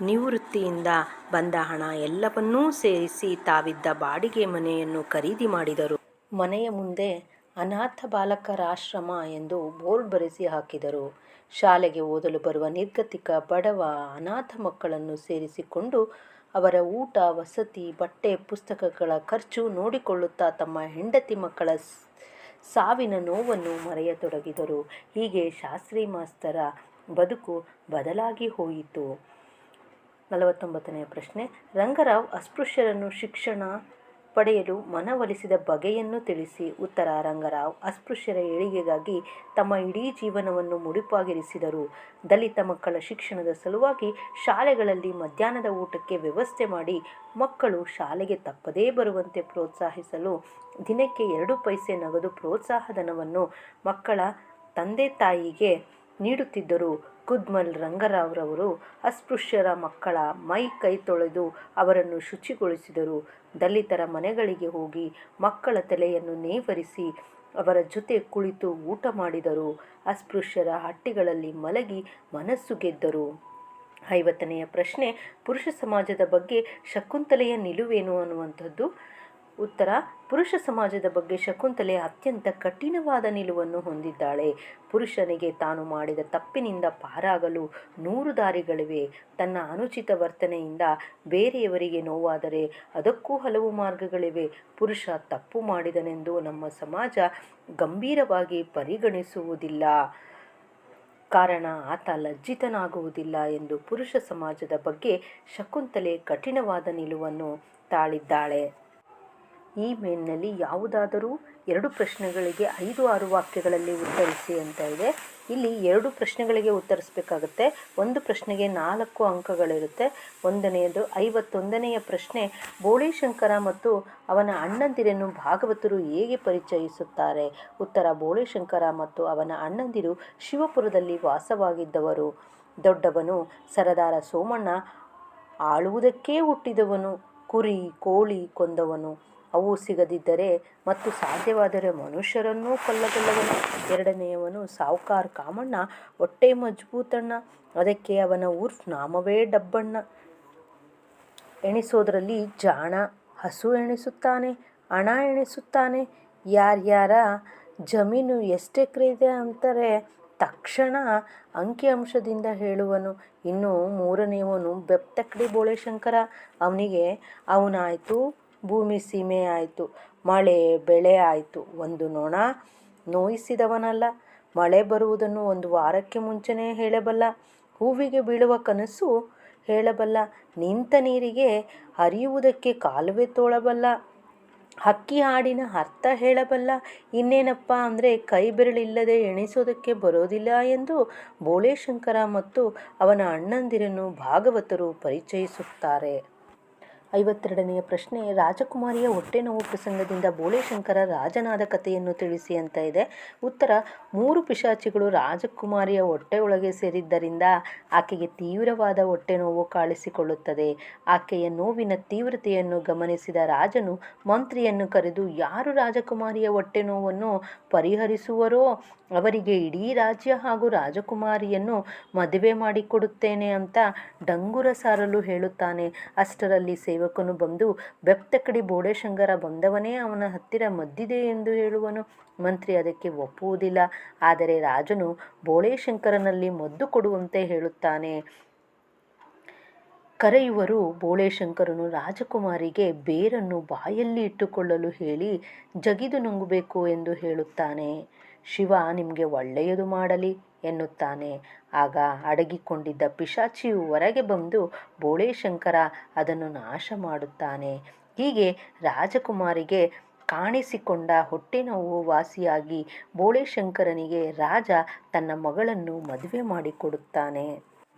ನಿವೃತ್ತಿಯಿಂದ ಬಂದ ಹಣ ಎಲ್ಲವನ್ನೂ ಸೇರಿಸಿ ತಾವಿದ್ದ ಬಾಡಿಗೆ ಮನೆಯನ್ನು ಖರೀದಿ ಮಾಡಿದರು. ಮನೆಯ ಮುಂದೆ ಅನಾಥ ಬಾಲಕರಾಶ್ರಮ ಎಂದು ಬೋರ್ಡ್ ಬರೆಸಿ ಹಾಕಿದರು. ಶಾಲೆಗೆ ಓದಲು ಬರುವ ನಿರ್ಗತಿಕ, ಬಡವ, ಅನಾಥ ಮಕ್ಕಳನ್ನು ಸೇರಿಸಿಕೊಂಡು ಅವರ ಊಟ, ವಸತಿ, ಬಟ್ಟೆ, ಪುಸ್ತಕಗಳ ಖರ್ಚು ನೋಡಿಕೊಳ್ಳುತ್ತಾ ತಮ್ಮ ಹೆಂಡತಿ ಮಕ್ಕಳ ಸಾವಿನ ನೋವನ್ನು ಮರೆಯತೊಡಗಿದರು. ಹೀಗೆ ಶಾಸ್ತ್ರಿ ಮಾಸ್ತರ ಬದುಕು ಬದಲಾಗಿ ಹೋಯಿತು. 49ನೇ ಪ್ರಶ್ನೆ. ರಂಗರಾವ್ ಅಸ್ಪೃಶ್ಯರನ್ನು ಶಿಕ್ಷಣ ಪಡೆಯಲು ಮನವೊಲಿಸಿದ ಬಗೆಯನ್ನು ತಿಳಿಸಿ. ಉತ್ತರ. ರಂಗರಾವ್ ಅಸ್ಪೃಶ್ಯರ ಏಳಿಗೆಗಾಗಿ ತಮ್ಮ ಇಡೀ ಜೀವನವನ್ನು ಮುಡಿಪಾಗಿರಿಸಿದರು. ದಲಿತ ಮಕ್ಕಳ ಶಿಕ್ಷಣದ ಸಲುವಾಗಿ ಶಾಲೆಗಳಲ್ಲಿ ಮಧ್ಯಾಹ್ನದ ಊಟಕ್ಕೆ ವ್ಯವಸ್ಥೆ ಮಾಡಿ ಮಕ್ಕಳು ಶಾಲೆಗೆ ತಪ್ಪದೇ ಬರುವಂತೆ ಪ್ರೋತ್ಸಾಹಿಸಲು ದಿನಕ್ಕೆ 2 ಪೈಸೆ ನಗದು ಪ್ರೋತ್ಸಾಹಧನವನ್ನು ಮಕ್ಕಳ ತಂದೆ ತಾಯಿಗೆ ನೀಡುತ್ತಿದ್ದರು. ಕುದ್ಮಲ್ ರಂಗರಾವ್ರವರು ಅಸ್ಪೃಶ್ಯರ ಮಕ್ಕಳ ಮೈ ಕೈ ತೊಳೆದು ಅವರನ್ನು ಶುಚಿಗೊಳಿಸಿದರು. ದಲಿತರ ಮನೆಗಳಿಗೆ ಹೋಗಿ ಮಕ್ಕಳ ತಲೆಯನ್ನು ನೇವರಿಸಿ ಅವರ ಜೊತೆ ಕುಳಿತು ಊಟ ಮಾಡಿದರು. ಅಸ್ಪೃಶ್ಯರ ಹಟ್ಟಿಗಳಲ್ಲಿ ಮಲಗಿ ಮನಸ್ಸು ಗೆದ್ದರು. 50ನೆಯ ಪ್ರಶ್ನೆ. ಪುರುಷ ಸಮಾಜದ ಬಗ್ಗೆ ಶಕುಂತಲೆಯ ನಿಲುವೇನು ಅನ್ನುವಂಥದ್ದು. ಉತ್ತರ. ಪುರುಷ ಸಮಾಜದ ಬಗ್ಗೆ ಶಕುಂತಲೆ ಅತ್ಯಂತ ಕಠಿಣವಾದ ನಿಲುವನ್ನು ಹೊಂದಿದ್ದಾಳೆ. ಪುರುಷನಿಗೆ ತಾನು ಮಾಡಿದ ತಪ್ಪಿನಿಂದ ಪಾರಾಗಲು 100 ದಾರಿಗಳಿವೆ. ತನ್ನ ಅನುಚಿತ ವರ್ತನೆಯಿಂದ ಬೇರೆಯವರಿಗೆ ನೋವಾದರೆ ಅದಕ್ಕೂ ಹಲವು ಮಾರ್ಗಗಳಿವೆ. ಪುರುಷ ತಪ್ಪು ಮಾಡಿದನೆಂದು ನಮ್ಮ ಸಮಾಜ ಗಂಭೀರವಾಗಿ ಪರಿಗಣಿಸುವುದಿಲ್ಲ, ಕಾರಣ ಆತ ಲಜ್ಜಿತನಾಗುವುದಿಲ್ಲ ಎಂದು ಪುರುಷ ಸಮಾಜದ ಬಗ್ಗೆ ಶಕುಂತಲೆ ಕಠಿಣವಾದ ನಿಲುವನ್ನು ತಾಳಿದ್ದಾಳೆ. ಈ ಮೇಲಿನಲ್ಲಿ ಯಾವುದಾದರೂ 2 ಪ್ರಶ್ನೆಗಳಿಗೆ 5-6 ವಾಕ್ಯಗಳಲ್ಲಿ ಉತ್ತರಿಸಿ ಅಂತ ಇದೆ. ಇಲ್ಲಿ 2 ಪ್ರಶ್ನೆಗಳಿಗೆ ಉತ್ತರಿಸಬೇಕಾಗುತ್ತೆ. ಒಂದು ಪ್ರಶ್ನೆಗೆ 4 ಅಂಕಗಳಿರುತ್ತೆ. ಒಂದನೆಯದು 51ನೆಯ ಪ್ರಶ್ನೆ. ಬೋಳೇಶಂಕರ ಮತ್ತು ಅವನ ಅಣ್ಣಂದಿರನ್ನು ಭಾಗವತರು ಹೇಗೆ ಪರಿಚಯಿಸುತ್ತಾರೆ. ಉತ್ತರ. ಬೋಳೇಶಂಕರ ಮತ್ತು ಅವನ ಅಣ್ಣಂದಿರು ಶಿವಪುರದಲ್ಲಿ ವಾಸವಾಗಿದ್ದವರು. ದೊಡ್ಡವನು ಸರದಾರ ಸೋಮಣ್ಣ ಆಳುವುದಕ್ಕೇ ಹುಟ್ಟಿದವನು. ಕುರಿ ಕೋಳಿ ಕೊಂದವನು. ಅವು ಸಿಗದಿದ್ದರೆ ಮತ್ತು ಸಾಧ್ಯವಾದರೆ ಮನುಷ್ಯರನ್ನೂ ಕೊಲ್ಲಬಲ್ಲವನು. ಎರಡನೆಯವನು ಸಾವುಕಾರ ಕಾಮಣ್ಣ, ಹೊಟ್ಟೆ ಮಜಬೂತಣ್ಣ. ಅದಕ್ಕೆ ಅವನ ಉರ್ಫ್ ನಾಮವೇ ಡಬ್ಬಣ್ಣ. ಎಣಿಸೋದ್ರಲ್ಲಿ ಜಾಣ. ಹಸು ಎಣಿಸುತ್ತಾನೆ, ಹಣ ಎಣಿಸುತ್ತಾನೆ. ಯಾರ್ಯಾರ ಜಮೀನು ಎಷ್ಟೆಕರೆ ಇದೆ ಅಂತಾರೆ ತಕ್ಷಣ ಅಂಕಿಅಂಶದಿಂದ ಹೇಳುವನು. ಇನ್ನು ಮೂರನೆಯವನು ಬೆಪ್ತಕಡಿ ಬೋಳೇಶಂಕರ. ಅವನಿಗೆ ಅವನಾಯಿತು, ಭೂಮಿ ಸೀಮೆ ಆಯಿತು, ಮಳೆ ಬೆಳೆ ಆಯಿತು. ಒಂದು ನೊಣ ನೋಯಿಸಿದವನಲ್ಲ. ಮಳೆ ಬರುವುದನ್ನು 1 ವಾರಕ್ಕೆ ಮುಂಚೆನೇ ಹೇಳಬಲ್ಲ. ಹೂವಿಗೆ ಬೀಳುವ ಕನಸು ಹೇಳಬಲ್ಲ. ನಿಂತ ನೀರಿಗೆ ಹರಿಯುವುದಕ್ಕೆ ಕಾಲುವೆ ತೋಳಬಲ್ಲ. ಹಕ್ಕಿ ಹಾಡಿನ ಅರ್ಥ ಹೇಳಬಲ್ಲ. ಇನ್ನೇನಪ್ಪ ಅಂದರೆ ಕೈ ಬೆರಳಿಲ್ಲದೆ ಎಣಿಸೋದಕ್ಕೆ ಬರೋದಿಲ್ಲ ಎಂದು ಬೋಳೇಶಂಕರ ಮತ್ತು ಅವನ ಅಣ್ಣಂದಿರನ್ನು ಭಾಗವತರು ಪರಿಚಯಿಸುತ್ತಾರೆ. 52ನೆಯ ಪ್ರಶ್ನೆ. ರಾಜಕುಮಾರಿಯ ಹೊಟ್ಟೆ ನೋವು ಪ್ರಸಂಗದಿಂದ ಬೋಳೇಶಂಕರ ರಾಜನಾದ ಕಥೆಯನ್ನು ತಿಳಿಸಿ ಅಂತ ಇದೆ. ಉತ್ತರ. 3 ಪಿಶಾಚಿಗಳು ರಾಜಕುಮಾರಿಯ ಹೊಟ್ಟೆಯೊಳಗೆ ಸೇರಿದ್ದರಿಂದ ಆಕೆಗೆ ತೀವ್ರವಾದ ಹೊಟ್ಟೆ ನೋವು ಕಾಣಿಸಿಕೊಳ್ಳುತ್ತದೆ. ಆಕೆಯ ನೋವಿನ ತೀವ್ರತೆಯನ್ನು ಗಮನಿಸಿದ ರಾಜನು ಮಂತ್ರಿಯನ್ನು ಕರೆದು ಯಾರು ರಾಜಕುಮಾರಿಯ ಹೊಟ್ಟೆ ನೋವನ್ನು ಪರಿಹರಿಸುವರೋ ಅವರಿಗೆ ಇಡೀ ರಾಜ್ಯ ಹಾಗೂ ರಾಜಕುಮಾರಿಯನ್ನು ಮದುವೆ ಮಾಡಿಕೊಡುತ್ತೇನೆ ಅಂತ ಡಂಗುರ ಸಾರಲು ಹೇಳುತ್ತಾನೆ. ಅಷ್ಟರಲ್ಲಿ ಸೇವಕನು ಬಂದು ಬೆಪ್ತಕಡಿ ಬೋಳೇಶಂಕರ ಬಂದವನೇ ಅವನ ಹತ್ತಿರ ಮದ್ದಿದೆ ಎಂದು ಹೇಳುವನು. ಮಂತ್ರಿ ಅದಕ್ಕೆ ಒಪ್ಪುವುದಿಲ್ಲ. ಆದರೆ ರಾಜನು ಬೋಳೇಶಂಕರನಲ್ಲಿ ಮದ್ದು ಕೊಡುವಂತೆ ಹೇಳುತ್ತಾನೆ. ಕರೆಯುವರು. ಬೋಳೇಶಂಕರನು ರಾಜಕುಮಾರಿಗೆ ಬೇರನ್ನು ಬಾಯಲ್ಲಿ ಇಟ್ಟುಕೊಳ್ಳಲು ಹೇಳಿ ಜಗಿದು ನುಂಗಬೇಕು ಎಂದು ಹೇಳುತ್ತಾನೆ. ಶಿವ ನಿಮಗೆ ಒಳ್ಳೆಯದು ಮಾಡಲಿ ಎನ್ನುತ್ತಾನೆ. ಆಗ ಅಡಗಿಕೊಂಡಿದ್ದ ಪಿಶಾಚಿಯು ಹೊರಗೆ ಬಂದು ಬೋಳೇಶಂಕರ ಅದನ್ನು ನಾಶ ಮಾಡುತ್ತಾನೆ. ಹೀಗೆ ರಾಜಕುಮಾರಿಗೆ ಕಾಣಿಸಿಕೊಂಡ ಹೊಟ್ಟೆ ನೋವು ವಾಸಿಯಾಗಿ ಬೋಳೇಶಂಕರನಿಗೆ ರಾಜ ತನ್ನ ಮಗಳನ್ನು ಮದುವೆ ಮಾಡಿಕೊಡುತ್ತಾನೆ.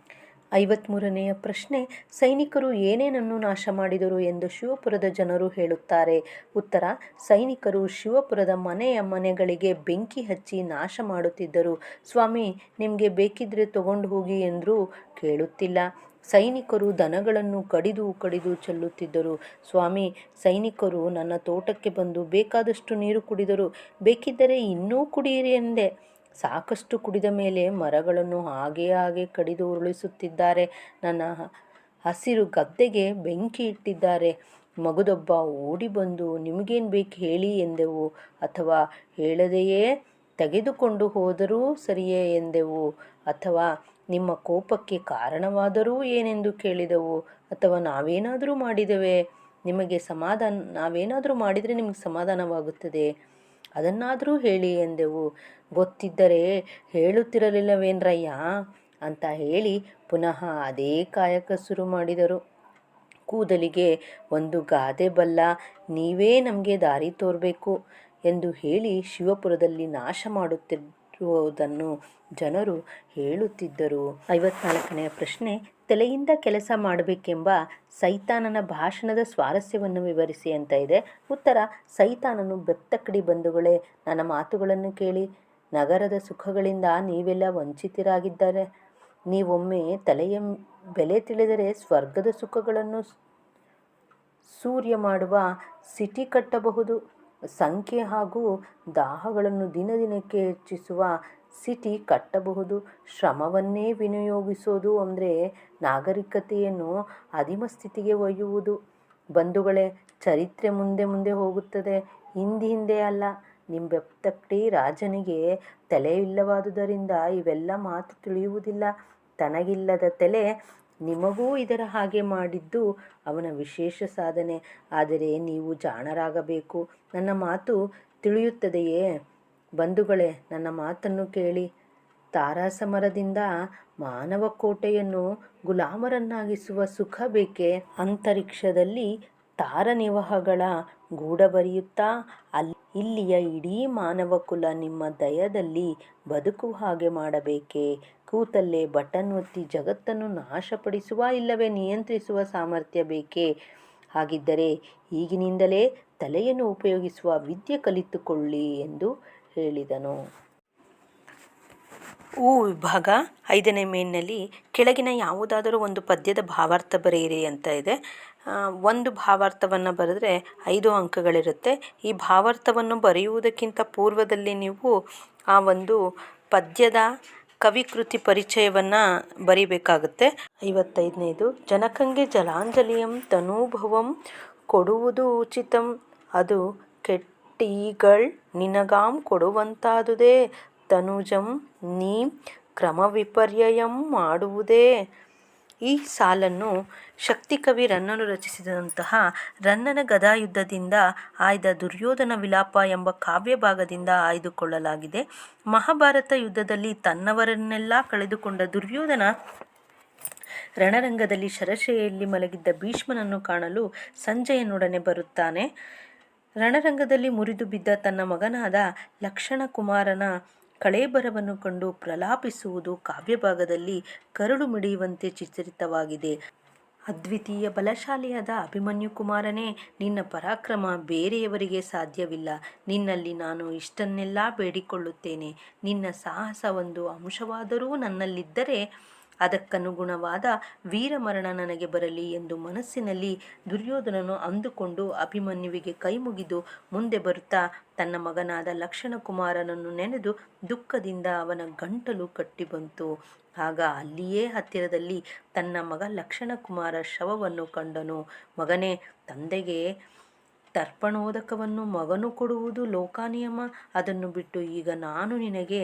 53ನೆಯ ಪ್ರಶ್ನೆ, ಸೈನಿಕರು ಏನೇನನ್ನು ನಾಶ ಮಾಡಿದರು ಎಂದು ಶಿವಪುರದ ಜನರು ಹೇಳುತ್ತಾರೆ? ಉತ್ತರ, ಸೈನಿಕರು ಶಿವಪುರದ ಮನೆಗಳಿಗೆ ಬೆಂಕಿ ಹಚ್ಚಿ ನಾಶ ಮಾಡುತ್ತಿದ್ದರು. ಸ್ವಾಮಿ, ನಿಮಗೆ ಬೇಕಿದ್ರೆ ತಗೊಂಡು ಹೋಗಿ ಎಂದರೂ ಕೇಳುತ್ತಿಲ್ಲ. ಸೈನಿಕರು ದನಗಳನ್ನು ಕಡಿದು ಚೆಲ್ಲುತ್ತಿದ್ದರು. ಸ್ವಾಮಿ, ಸೈನಿಕರು ನನ್ನ ತೋಟಕ್ಕೆ ಬಂದು ಬೇಕಾದಷ್ಟು ನೀರು ಕುಡಿದರು. ಬೇಕಿದ್ದರೆ ಇನ್ನೂ ಕುಡಿಯಿರಿ ಎಂದೆ. ಸಾಕಷ್ಟು ಕುಡಿದ ಮೇಲೆ ಮರಗಳನ್ನು ಹಾಗೆ ಕಡಿದು ಉರುಳಿಸುತ್ತಿದ್ದಾರೆ. ನನ್ನ ಹಸಿರು ಗದ್ದೆಗೆ ಬೆಂಕಿ ಇಟ್ಟಿದ್ದಾರೆ. ಮಗದೊಬ್ಬ ಓಡಿ ಬಂದು, ನಿಮಗೇನು ಬೇಕು ಹೇಳಿ ಎಂದೆವು. ಅಥವಾ ಹೇಳದೆಯೇ ತೆಗೆದುಕೊಂಡು ಹೋದರೂ ಸರಿಯೇ ಎಂದೆವು. ಅಥವಾ ನಿಮ್ಮ ಕೋಪಕ್ಕೆ ಕಾರಣವಾದರೂ ಏನೆಂದು ಕೇಳಿದೆವು. ಅಥವಾ ನಾವೇನಾದರೂ ಮಾಡಿದರೆ ನಿಮಗೆ ಸಮಾಧಾನವಾಗುತ್ತದೆ, ಅದನ್ನಾದರೂ ಹೇಳಿ ಎಂದೆವು. ಗೊತ್ತಿದ್ದರೆ ಹೇಳುತ್ತಿರಲಿಲ್ಲವೇನ್ರಯ್ಯ ಅಂತ ಹೇಳಿ ಪುನಃ ಅದೇ ಕಾಯಕ ಶುರು ಮಾಡಿದರು. ಕೂದಲಿಗೆ ಒಂದು ಗಾದೆ ಬಲ್ಲ, ನೀವೇ ನಮಗೆ ದಾರಿ ತೋರಬೇಕು ಎಂದು ಹೇಳಿ ಶಿವಪುರದಲ್ಲಿ ನಾಶ ಮಾಡುತ್ತಿರುವುದನ್ನು ಜನರು ಹೇಳುತ್ತಿದ್ದರು. 54ನೆಯ ಪ್ರಶ್ನೆ, ತಲೆಯಿಂದ ಕೆಲಸ ಮಾಡಬೇಕೆಂಬ ಸೈತಾನನ ಭಾಷಣದ ಸ್ವಾರಸ್ಯವನ್ನು ವಿವರಿಸಿ ಅಂತ ಇದೆ. ಉತ್ತರ, ಸೈತಾನನು, ಬೆತ್ತಕಡಿ ಬಂಧುಗಳೇ, ನನ್ನ ಮಾತುಗಳನ್ನು ಕೇಳಿ. ನಗರದ ಸುಖಗಳಿಂದ ನೀವೆಲ್ಲ ವಂಚಿತರಾಗಿದ್ದಾರೆ. ನೀವೊಮ್ಮೆ ತಲೆಯ ಬೆಲೆ ತಿಳಿದರೆ ಸ್ವರ್ಗದ ಸುಖಗಳನ್ನು ಸೂರ್ಯ ಮಾಡುವ ಸಿಟಿ ಕಟ್ಟಬಹುದು. ಸಂಖ್ಯೆ ಹಾಗೂ ದಾಹಗಳನ್ನು ದಿನಕ್ಕೆ ಹೆಚ್ಚಿಸುವ ಸಿಟಿ ಕಟ್ಟಬಹುದು. ಶ್ರಮವನ್ನೇ ವಿನಿಯೋಗಿಸೋದು ಅಂದರೆ ನಾಗರಿಕತೆಯನ್ನು ಅಧೀಮ ಸ್ಥಿತಿಗೆ ಒಯ್ಯುವುದು. ಬಂಧುಗಳೇ, ಚರಿತ್ರೆ ಮುಂದೆ ಹೋಗುತ್ತದೆ, ಹಿಂದೆ ಅಲ್ಲ. ನಿಮ್ಮ ಬೆತ್ತಕಡಿ ರಾಜನಿಗೆ ತಲೆ ಇಲ್ಲವಾದುದರಿಂದ ಇವೆಲ್ಲ ಮಾತು ತಿಳಿಯುವುದಿಲ್ಲ. ತನಗಿಲ್ಲದ ತಲೆ ನಿಮಗೂ ಇದರ ಹಾಗೆ ಮಾಡಿದ್ದು ಅವನ ವಿಶೇಷ ಸಾಧನೆ. ಆದರೆ ನೀವು ಜಾಣರಾಗಬೇಕು. ನನ್ನ ಮಾತು ತಿಳಿಯುತ್ತದೆಯೇ? ಬಂಧುಗಳೇ, ನನ್ನ ಮಾತನ್ನು ಕೇಳಿ. ತಾರಸಮರದಿಂದ ಮಾನವ ಕೋಟೆಯನ್ನು ಗುಲಾಮರನ್ನಾಗಿಸುವ ಸುಖ ಬೇಕೇ? ಅಂತರಿಕ್ಷದಲ್ಲಿ ತಾರನಿವಾಹಗಳ ಗೂಢ ಬರೆಯುತ್ತಾ ಇಲ್ಲಿಯ ಇಡೀ ಮಾನವ ಕುಲ ನಿಮ್ಮ ದಯದಲ್ಲಿ ಬದುಕುವ ಹಾಗೆ ಮಾಡಬೇಕೇ? ಕೂತಲ್ಲೇ ಬಟನ್ ಒತ್ತಿ ಜಗತ್ತನ್ನು ನಾಶಪಡಿಸುವ ಇಲ್ಲವೇ ನಿಯಂತ್ರಿಸುವ ಸಾಮರ್ಥ್ಯ ಬೇಕೇ? ಹಾಗಿದ್ದರೆ ಈಗಿನಿಂದಲೇ ತಲೆಯನ್ನು ಉಪಯೋಗಿಸುವ ವಿದ್ಯೆ ಕಲಿತುಕೊಳ್ಳಿ ಎಂದು ಹೇಳಿದನು. ವಿಭಾಗ 5ನೇ ಮೇನ್ನಲ್ಲಿ ಕೆಳಗಿನ ಯಾವುದಾದರೂ ಒಂದು ಪದ್ಯದ ಭಾವಾರ್ಥ ಬರೆಯಿರಿ ಅಂತ ಇದೆ. ಒಂದು ಭಾವಾರ್ಥವನ್ನು ಬರೆದ್ರೆ 5 ಅಂಕಗಳಿರುತ್ತೆ. ಈ ಭಾವಾರ್ಥವನ್ನು ಬರೆಯುವುದಕ್ಕಿಂತ ಪೂರ್ವದಲ್ಲಿ ನೀವು ಆ ಒಂದು ಪದ್ಯದ ಕವಿಕೃತಿ ಪರಿಚಯವನ್ನು ಬರೀಬೇಕಾಗುತ್ತೆ. 55ನೇದು, ಜನಕಂಗೆ ಜಲಾಂಜಲಿಯಂ ತನೂಭವಂ ಕೊಡುವುದು ಉಚಿತಂ, ಅದು ಕೆಟ್ಟೀಗಳ್ ನಿನಗಾಂ ಕೊಡುವಂತಾದುದೇ, ತನುಜಂ ನೀ ಕ್ರಮವಿಪರ್ಯಯಂ ಮಾಡುವುದೇ. ಈ ಸಾಲನ್ನು ಶಕ್ತಿಕವಿ ರನ್ನನು ರಚಿಸಿದಂತಹ ರನ್ನನ ಗದಾಯುದ್ಧದಿಂದ ಆಯ್ದ ದುರ್ಯೋಧನ ವಿಲಾಪ ಎಂಬ ಕಾವ್ಯಭಾಗದಿಂದ ಆಯ್ದುಕೊಳ್ಳಲಾಗಿದೆ. ಮಹಾಭಾರತ ಯುದ್ಧದಲ್ಲಿ ತನ್ನವರನ್ನೆಲ್ಲ ಕಳೆದುಕೊಂಡ ದುರ್ಯೋಧನ ರಣರಂಗದಲ್ಲಿ ಶರಶೈಯಲ್ಲಿ ಮಲಗಿದ್ದ ಭೀಷ್ಮನನ್ನು ಕಾಣಲು ಸಂಜಯನೊಡನೆ ಬರುತ್ತಾನೆ. ರಣರಂಗದಲ್ಲಿ ಮುರಿದು ಬಿದ್ದ ತನ್ನ ಮಗನಾದ ಲಕ್ಷಣ ಕುಮಾರನ ಕಳೇಬರವನ್ನು ಕಂಡು ಪ್ರಲಾಪಿಸುವುದು ಕಾವ್ಯಭಾಗದಲ್ಲಿ ಕರುಳು ಮಿಡಿಯುವಂತೆ ಚಿತ್ರಿತವಾಗಿದೆ. ಅದ್ವಿತೀಯ ಬಲಶಾಲಿಯಾದ ಅಭಿಮನ್ಯು ಕುಮಾರನೇ, ನಿನ್ನ ಪರಾಕ್ರಮ ಬೇರೆಯವರಿಗೆ ಸಾಧ್ಯವಿಲ್ಲ. ನಿನ್ನಲ್ಲಿ ನಾನು ಇಷ್ಟನ್ನೆಲ್ಲ ಬೇಡಿಕೊಳ್ಳುತ್ತೇನೆ. ನಿನ್ನ ಸಾಹಸ ಒಂದು ಅಂಶವಾದರೂ ನನ್ನಲ್ಲಿದ್ದರೆ ಅದಕ್ಕನುಗುಣವಾದ ವೀರಮರಣ ನನಗೆ ಬರಲಿ ಎಂದು ಮನಸ್ಸಿನಲ್ಲಿ ದುರ್ಯೋಧನನು ಅಂದುಕೊಂಡು ಅಭಿಮನ್ಯುವಿಗೆ ಕೈಮುಗಿದು ಮುಂದೆ ಬರುತ್ತಾ ತನ್ನ ಮಗನಾದ ಲಕ್ಷಣ ಕುಮಾರನನ್ನು ನೆನೆದು ದುಃಖದಿಂದ ಅವನ ಗಂಟಲು ಕಟ್ಟಿಬಂತು. ಆಗ ಅಲ್ಲಿಯೇ ಹತ್ತಿರದಲ್ಲಿ ತನ್ನ ಮಗ ಲಕ್ಷಣ ಕುಮಾರ ಶವವನ್ನು ಕಂಡನು. ಮಗನೇ, ತಂದೆಗೆ ತರ್ಪಣೋದಕವನ್ನು ಮಗನು ಕೊಡುವುದು ಲೋಕಾನಿಯಮ. ಅದನ್ನು ಬಿಟ್ಟು ಈಗ ನಾನು ನಿನಗೆ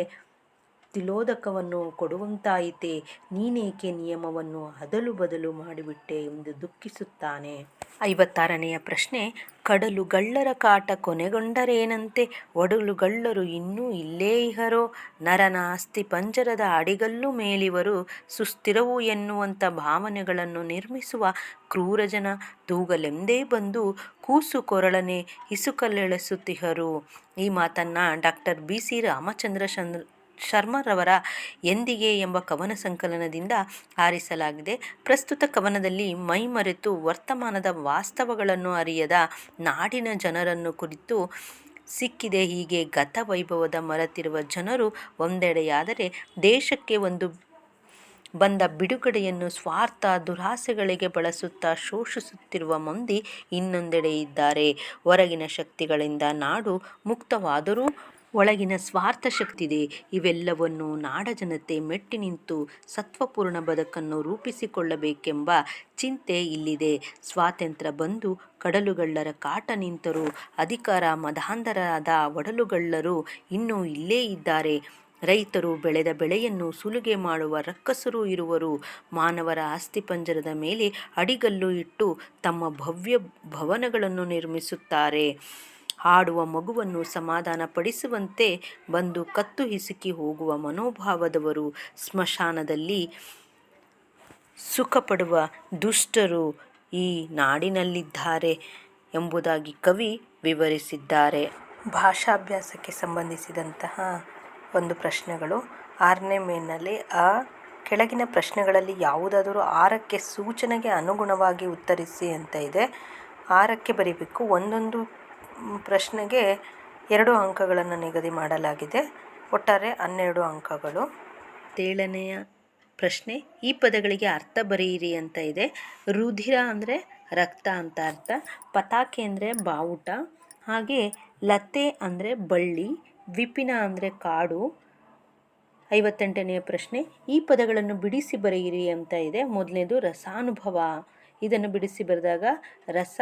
ತಿಲೋದಕವನ್ನು ಕೊಡುವಂತಾಯಿತೆ. ನೀನೇಕೆ ನಿಯಮವನ್ನು ಅದಲು ಬದಲು ಮಾಡಿಬಿಟ್ಟೆ ಎಂದು ದುಃಖಿಸುತ್ತಾನೆ. 56ನೇಯ ಪ್ರಶ್ನೆ, ಕಡಲುಗಳ್ಳರ ಕಾಟ ಕೊನೆಗೊಂಡರೇನಂತೆ, ಒಡಲುಗಳ್ಳರು ಇನ್ನೂ ಇಲ್ಲೇ ಇಹರೋ, ನರನ ಅಸ್ಥಿ ಪಂಜರದ ಅಡಿಗಲ್ಲು ಮೇಲಿವರು, ಸುಸ್ಥಿರವು ಎನ್ನುವಂಥ ಭಾವನೆಗಳನ್ನು ನಿರ್ಮಿಸುವ ಕ್ರೂರಜನ ತೂಗಲೆಂದೇ ಬಂದು ಕೂಸು ಕೊರಳನೆ ಇಸುಕಲೆಳೆಸುತ್ತಿಹರು. ಈ ಮಾತನ್ನು ಡಾಕ್ಟರ್ B.C. ರಾಮಚಂದ್ರ ಶರ್ಮರವರ ಎಂದಿಗೆ ಎಂಬ ಕವನ ಸಂಕಲನದಿಂದ ಆರಿಸಲಾಗಿದೆ. ಪ್ರಸ್ತುತ ಕವನದಲ್ಲಿ ಮೈಮರೆತು ವರ್ತಮಾನದ ವಾಸ್ತವಗಳನ್ನು ಅರಿಯದ ನಾಡಿನ ಜನರನ್ನು ಕುರಿತು ಸಿಕ್ಕಿದೆ. ಹೀಗೆ ಗತ ವೈಭವದ ಮರೆತಿರುವ ಜನರು ಒಂದೆಡೆಯಾದರೆ, ದೇಶಕ್ಕೆ ಬಂದ ಬಿಡುಗಡೆಯನ್ನು ಸ್ವಾರ್ಥ ದುರಾಸೆಗಳಿಗೆ ಬಳಸುತ್ತಾ ಶೋಷಿಸುತ್ತಿರುವ ಮಂದಿ ಇನ್ನೊಂದೆಡೆ ಇದ್ದಾರೆ. ಹೊರಗಿನ ಶಕ್ತಿಗಳಿಂದ ನಾಡು ಮುಕ್ತವಾದರೂ ಒಳಗಿನ ಸ್ವಾರ್ಥ ಶಕ್ತಿದೆ. ಇವೆಲ್ಲವನ್ನು ನಾಡ ಜನತೆ ಮೆಟ್ಟಿ ನಿಂತು ಸತ್ವಪೂರ್ಣ ಬದುಕನ್ನು ರೂಪಿಸಿಕೊಳ್ಳಬೇಕೆಂಬ ಚಿಂತೆ ಇಲ್ಲಿದೆ. ಸ್ವಾತಂತ್ರ್ಯ ಬಂದು ಕಡಲುಗಳ್ಳರ ಕಾಟ ನಿಂತರೂ ಅಧಿಕಾರ ಮದಾಂಧರಾದ ಒಡಲುಗಳ್ಳರು ಇನ್ನೂ ಇಲ್ಲೇ ಇದ್ದಾರೆ. ರೈತರು ಬೆಳೆದ ಬೆಳೆಯನ್ನು ಸುಲಿಗೆ ಮಾಡುವ ರಕ್ಕಸರು ಇರುವರು. ಮಾನವರ ಅಸ್ಥಿಪಂಜರದ ಮೇಲೆ ಅಡಿಗಲ್ಲು ಇಟ್ಟು ತಮ್ಮ ಭವ್ಯ ಭವನಗಳನ್ನು ನಿರ್ಮಿಸುತ್ತಾರೆ. ಹಾಡುವ ಮಗುವನ್ನು ಸಮಾಧಾನಪಡಿಸುವಂತೆ ಬಂದು ಕತ್ತು ಹಿಸುಕಿ ಹೋಗುವ ಮನೋಭಾವದವರು ಸ್ಮಶಾನದಲ್ಲಿ ಸುಖಪಡುವ ದುಷ್ಟರು ಈ ನಾಡಿನಲ್ಲಿದ್ದಾರೆ ಎಂಬುದಾಗಿ ಕವಿ ವಿವರಿಸಿದ್ದಾರೆ. ಭಾಷಾಭ್ಯಾಸಕ್ಕೆ ಸಂಬಂಧಿಸಿದಂತಹ ಒಂದು ಪ್ರಶ್ನೆಗಳು 6ನೇ ಮೇನ್ನಲ್ಲಿ ಕೆಳಗಿನ ಪ್ರಶ್ನೆಗಳಲ್ಲಿ ಯಾವುದಾದರೂ 6ಕ್ಕೆ ಸೂಚನೆಗೆ ಅನುಗುಣವಾಗಿ ಉತ್ತರಿಸಿ ಅಂತ ಇದೆ. 6ಕ್ಕೆ ಬರೀಬೇಕು. ಒಂದೊಂದು ಪ್ರಶ್ನೆಗೆ 2 ಅಂಕಗಳನ್ನು ನಿಗದಿ ಮಾಡಲಾಗಿದೆ. ಒಟ್ಟಾರೆ 12 ಅಂಕಗಳು. 7ನೆಯ ಪ್ರಶ್ನೆ, ಈ ಪದಗಳಿಗೆ ಅರ್ಥ ಬರೆಯಿರಿ ಅಂತ ಇದೆ. ರುಧಿರ ಅಂದರೆ ರಕ್ತ ಅಂತ ಅರ್ಥ. ಪತಾಕೆ ಅಂದರೆ ಬಾವುಟ. ಹಾಗೆ ಲತೆ ಅಂದರೆ ಬಳ್ಳಿ. ವಿಪಿನ ಅಂದರೆ ಕಾಡು. 58ನೆಯ ಪ್ರಶ್ನೆ, ಈ ಪದಗಳನ್ನು ಬಿಡಿಸಿ ಬರೆಯಿರಿ ಅಂತ ಇದೆ. ಮೊದಲನೇದು ರಸಾನುಭವ. ಇದನ್ನು ಬಿಡಿಸಿ ಬರೆದಾಗ ರಸ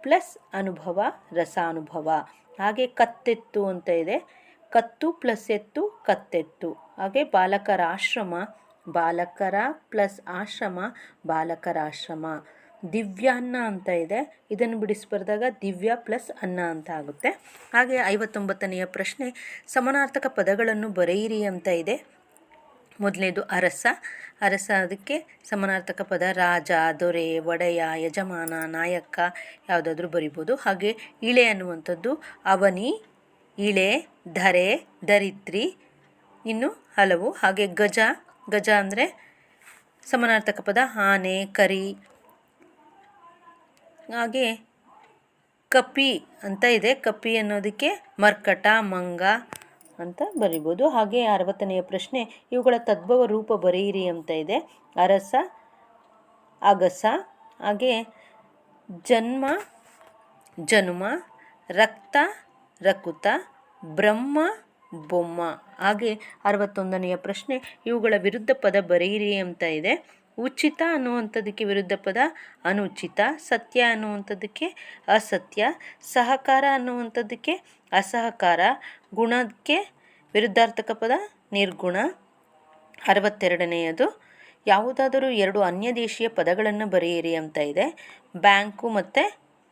ಪ್ಲಸ್ ಅನುಭವ ರಸಾನುಭವ. ಹಾಗೆ ಕತ್ತೆತ್ತು ಅಂತ ಇದೆ. ಕತ್ತು ಪ್ಲಸ್ ಎತ್ತು ಕತ್ತೆತ್ತು. ಹಾಗೆ ಬಾಲಕರ ಆಶ್ರಮ, ಬಾಲಕರ ಪ್ಲಸ್ ಆಶ್ರಮ ಬಾಲಕರಾಶ್ರಮ. ದಿವ್ಯಾನ್ನ ಅಂತ ಇದೆ. ಇದನ್ನು ಬಿಡಿಸಿ ಬರೆದಾಗ ದಿವ್ಯ ಪ್ಲಸ್ ಅನ್ನ ಅಂತ ಆಗುತ್ತೆ. ಹಾಗೆ 59ನೆಯ ಪ್ರಶ್ನೆ, ಸಮಾನಾರ್ಥಕ ಪದಗಳನ್ನು ಬರೆಯಿರಿ ಅಂತ ಇದೆ. ಮೊದಲನೇದು ಅರಸ. ಅರಸ ಅದಕ್ಕೆ ಸಮಾನಾರ್ಥಕ ಪದ ರಾಜ, ದೊರೆ, ಒಡೆಯ, ಯಜಮಾನ, ನಾಯಕ ಯಾವುದಾದ್ರೂ ಬರಿಬೋದು. ಹಾಗೆ ಇಳೆ ಅನ್ನುವಂಥದ್ದು ಅವನಿ, ಇಳೆ, ಧರೆ, ದರಿದ್ರಿ, ಇನ್ನು ಹಲವು. ಹಾಗೆ ಗಜ. ಗಜ ಅಂದರೆ ಸಮಾನಾರ್ಥಕ ಪದ ಆನೆ, ಕರಿ. ಹಾಗೆ ಕಪಿ ಅಂತ ಇದೆ. ಕಪಿ ಅನ್ನೋದಕ್ಕೆ ಮರ್ಕಟ, ಮಂಗ ಅಂತ ಬರಿಬೋದು. ಹಾಗೆ 60ನೆಯ ಪ್ರಶ್ನೆ, ಇವುಗಳ ತದ್ಭವ ರೂಪ ಬರೆಯಿರಿ ಅಂತ ಇದೆ. ಅರಸ, ಅಗಸ. ಹಾಗೆ ಜನ್ಮ, ಜನುಮ, ರಕ್ತ, ರಕುತ, ಬ್ರಹ್ಮ, ಬೊಮ್ಮ. ಹಾಗೆ 61ನೆಯ ಪ್ರಶ್ನೆ, ಇವುಗಳ ವಿರುದ್ಧ ಪದ ಬರೆಯಿರಿ ಅಂತ ಇದೆ. ಉಚಿತ ಅನ್ನುವಂಥದ್ದಕ್ಕೆ ವಿರುದ್ಧ ಪದ ಅನುಚಿತ. ಸತ್ಯ ಅನ್ನುವಂಥದ್ದಕ್ಕೆ ಅಸತ್ಯ. ಸಹಕಾರ ಅನ್ನುವಂಥದ್ದಕ್ಕೆ ಅಸಹಕಾರ. ಗುಣಕ್ಕೆ ವಿರುದ್ಧಾರ್ಥಕ ಪದ ನಿರ್ಗುಣ. 62ನೆಯದು, ಯಾವುದಾದರೂ 2 ಅನ್ಯ ದೇಶೀಯ ಪದಗಳನ್ನು ಬರೆಯಿರಿ ಅಂತ ಇದೆ. ಬ್ಯಾಂಕು ಮತ್ತು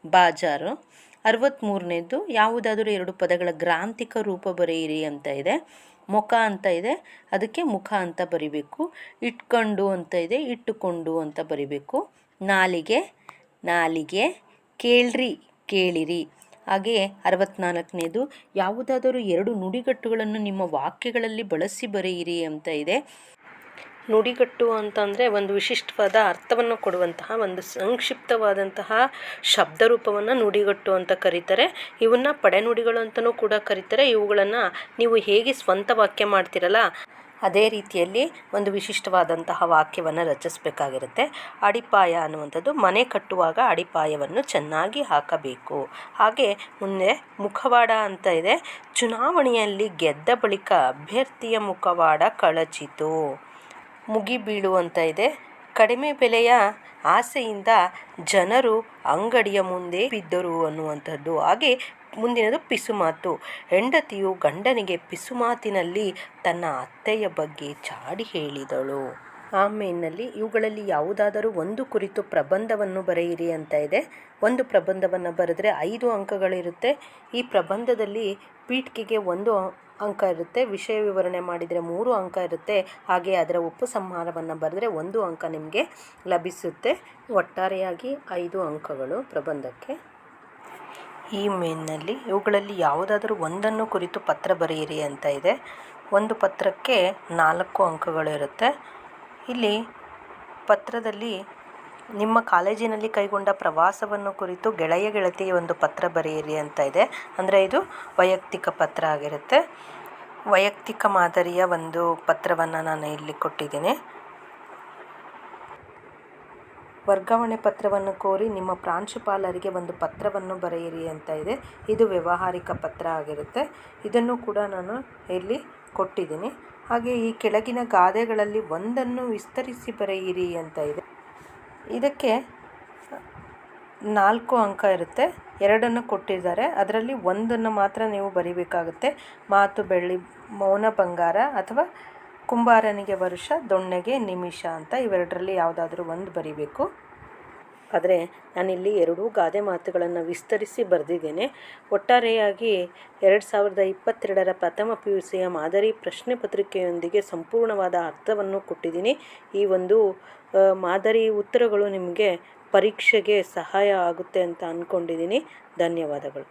ಬಾಜಾರು. 63ನೇದು, ಯಾವುದಾದರೂ 2 ಪದಗಳ ಗ್ರಾಂಥಿಕ ರೂಪ ಬರೆಯಿರಿ ಅಂತ ಇದೆ. ಮುಖ ಅಂತ ಇದೆ, ಅದಕ್ಕೆ ಮುಖ ಅಂತ ಬರಿಬೇಕು. ಇಟ್ಕೊಂಡು ಅಂತ ಇದೆ, ಇಟ್ಟುಕೊಂಡು ಅಂತ ಬರಿಬೇಕು. ನಾಲಿಗೆ, ನಾಲಿಗೆ. ಕೇಳ್ರಿ, ಕೇಳಿರಿ. ಹಾಗೆ 64ನೇದು, ಯಾವುದಾದರೂ 2 ನುಡಿಗಟ್ಟುಗಳನ್ನು ನಿಮ್ಮ ವಾಕ್ಯಗಳಲ್ಲಿ ಬಳಸಿ ಬರೆಯಿರಿ ಅಂತ ಇದೆ. ನುಡಿಗಟ್ಟು ಅಂತಂದರೆ ಒಂದು ವಿಶಿಷ್ಟವಾದ ಅರ್ಥವನ್ನು ಕೊಡುವಂತಹ ಒಂದು ಸಂಕ್ಷಿಪ್ತವಾದಂತಹ ಶಬ್ದರೂಪವನ್ನು ನುಡಿಗಟ್ಟು ಅಂತ ಕರೀತಾರೆ. ಇವನ್ನ ಪಡೆನುಡಿಗಳು ಅಂತಲೂ ಕೂಡ ಕರೀತಾರೆ. ಇವುಗಳನ್ನು ನೀವು ಹೇಗೆ ಸ್ವಂತ ವಾಕ್ಯ ಮಾಡ್ತಿರಲ್ಲ ಅದೇ ರೀತಿಯಲ್ಲಿ ಒಂದು ವಿಶಿಷ್ಟವಾದಂತಹ ವಾಕ್ಯವನ್ನು ರಚಿಸಬೇಕಾಗಿರುತ್ತೆ. ಅಡಿಪಾಯ ಅನ್ನುವಂಥದ್ದು, ಮನೆ ಕಟ್ಟುವಾಗ ಅಡಿಪಾಯವನ್ನು ಚೆನ್ನಾಗಿ ಹಾಕಬೇಕು. ಹಾಗೆ ಮುಂದೆ ಮುಖವಾಡ ಅಂತ ಇದೆ. ಚುನಾವಣೆಯಲ್ಲಿ ಗೆದ್ದ ಬಳಿಕ ಅಭ್ಯರ್ಥಿಯ ಮುಖವಾಡ ಕಳಚಿತು. ಮುಗಿಬೀಳು ಅಂತ ಇದೆ. ಕಡಿಮೆ ಬೆಲೆಯ ಆಸೆಯಿಂದ ಜನರು ಅಂಗಡಿಯ ಮುಂದೆ ಬಿದ್ದರು ಅನ್ನುವಂಥದ್ದು. ಹಾಗೆ ಮುಂದಿನದು ಪಿಸುಮಾತು. ಹೆಂಡತಿಯು ಗಂಡನಿಗೆ ಪಿಸುಮಾತಿನಲ್ಲಿ ತನ್ನ ಅತ್ತೆಯ ಬಗ್ಗೆ ಚಾಡಿ ಹೇಳಿದಳು. ಆಮೇಲಿನಲ್ಲಿ ಇವುಗಳಲ್ಲಿ ಯಾವುದಾದರೂ ಒಂದು ಕುರಿತು ಪ್ರಬಂಧವನ್ನು ಬರೆಯಿರಿ ಅಂತ ಇದೆ. ಒಂದು ಪ್ರಬಂಧವನ್ನು ಬರೆದ್ರೆ 5 ಅಂಕಗಳಿರುತ್ತೆ. ಈ ಪ್ರಬಂಧದಲ್ಲಿ ಪೀಠಿಕೆಗೆ 1 ಅಂಕ ಇರುತ್ತೆ. ವಿಷಯ ವಿವರಣೆ ಮಾಡಿದರೆ 3 ಅಂಕ ಇರುತ್ತೆ. ಹಾಗೆ ಅದರ ಉಪಸಂಹಾರವನ್ನು ಬರೆದ್ರೆ 1 ಅಂಕ ನಿಮಗೆ ಲಭಿಸುತ್ತೆ. ಒಟ್ಟಾರೆಯಾಗಿ 5 ಅಂಕಗಳು ಪ್ರಬಂಧಕ್ಕೆ. ಈ ಮೇನ್ನಲ್ಲಿ ಇವುಗಳಲ್ಲಿ ಯಾವುದಾದರೂ ಒಂದನ್ನು ಕುರಿತು ಪತ್ರ ಬರೆಯಿರಿ ಅಂತ ಇದೆ. ಒಂದು ಪತ್ರಕ್ಕೆ 4 ಅಂಕಗಳಿರುತ್ತೆ. ಇಲ್ಲಿ ಪತ್ರದಲ್ಲಿ ನಿಮ್ಮ ಕಾಲೇಜಿನಲ್ಲಿ ಕೈಗೊಂಡ ಪ್ರವಾಸವನ್ನು ಕುರಿತು ಗೆಳೆಯ ಗೆಳತಿಗೆ ಒಂದು ಪತ್ರ ಬರೆಯಿರಿ ಅಂತ ಇದೆ. ಅಂದರೆ ಇದು ವೈಯಕ್ತಿಕ ಪತ್ರ ಆಗಿರುತ್ತೆ. ವೈಯಕ್ತಿಕ ಮಾದರಿಯ ಒಂದು ಪತ್ರವನ್ನು ನಾನು ಇಲ್ಲಿ ಕೊಟ್ಟಿದ್ದೀನಿ. ವರ್ಗಾವಣೆ ಪತ್ರವನ್ನು ಕೋರಿ ನಿಮ್ಮ ಪ್ರಾಂಶುಪಾಲರಿಗೆ ಒಂದು ಪತ್ರವನ್ನು ಬರೆಯಿರಿ ಅಂತ ಇದೆ. ಇದು ವ್ಯಾವಹಾರಿಕ ಪತ್ರ ಆಗಿರುತ್ತೆ. ಇದನ್ನು ಕೂಡ ನಾನು ಇಲ್ಲಿ ಕೊಟ್ಟಿದ್ದೀನಿ. ಹಾಗೆ ಈ ಕೆಳಗಿನ ಗಾದೆಗಳಲ್ಲಿ ಒಂದನ್ನು ವಿಸ್ತರಿಸಿ ಬರೆಯಿರಿ ಅಂತ ಇದೆ. ಇದಕ್ಕೆ 4 ಅಂಕ ಇರುತ್ತೆ. 2 ಕೊಟ್ಟಿದ್ದಾರೆ. ಅದರಲ್ಲಿ 1 ಮಾತ್ರ ನೀವು ಬರಿಬೇಕಾಗುತ್ತೆ. ಮಾತು ಬೆಳ್ಳಿ, ಮೌನ ಬಂಗಾರ, ಅಥವಾ ಕುಂಬಾರನಿಗೆ ವರುಷ, ದೊಣ್ಣೆಗೆ ನಿಮಿಷ ಅಂತ ಇವೆರಡರಲ್ಲಿ ಯಾವುದಾದ್ರೂ ಒಂದು ಬರಿಬೇಕು. ಆದರೆ ನಾನಿಲ್ಲಿ 2 ಗಾದೆ ಮಾತುಗಳನ್ನು ವಿಸ್ತರಿಸಿ ಬರೆದಿದ್ದೇನೆ. ಒಟ್ಟಾರೆಯಾಗಿ 2022ರ ಪ್ರಥಮ PUCಯ ಮಾದರಿ ಪ್ರಶ್ನೆ ಪತ್ರಿಕೆಯೊಂದಿಗೆ ಸಂಪೂರ್ಣವಾದ ಅರ್ಥವನ್ನು ಕೊಟ್ಟಿದ್ದೀನಿ. ಈ ಒಂದು ಮಾದರಿ ಉತ್ತರಗಳು ನಿಮಗೆ ಪರೀಕ್ಷೆಗೆ ಸಹಾಯ ಆಗುತ್ತೆ ಅಂತ ಅಂದ್ಕೊಂಡಿದ್ದೀನಿ. ಧನ್ಯವಾದಗಳು.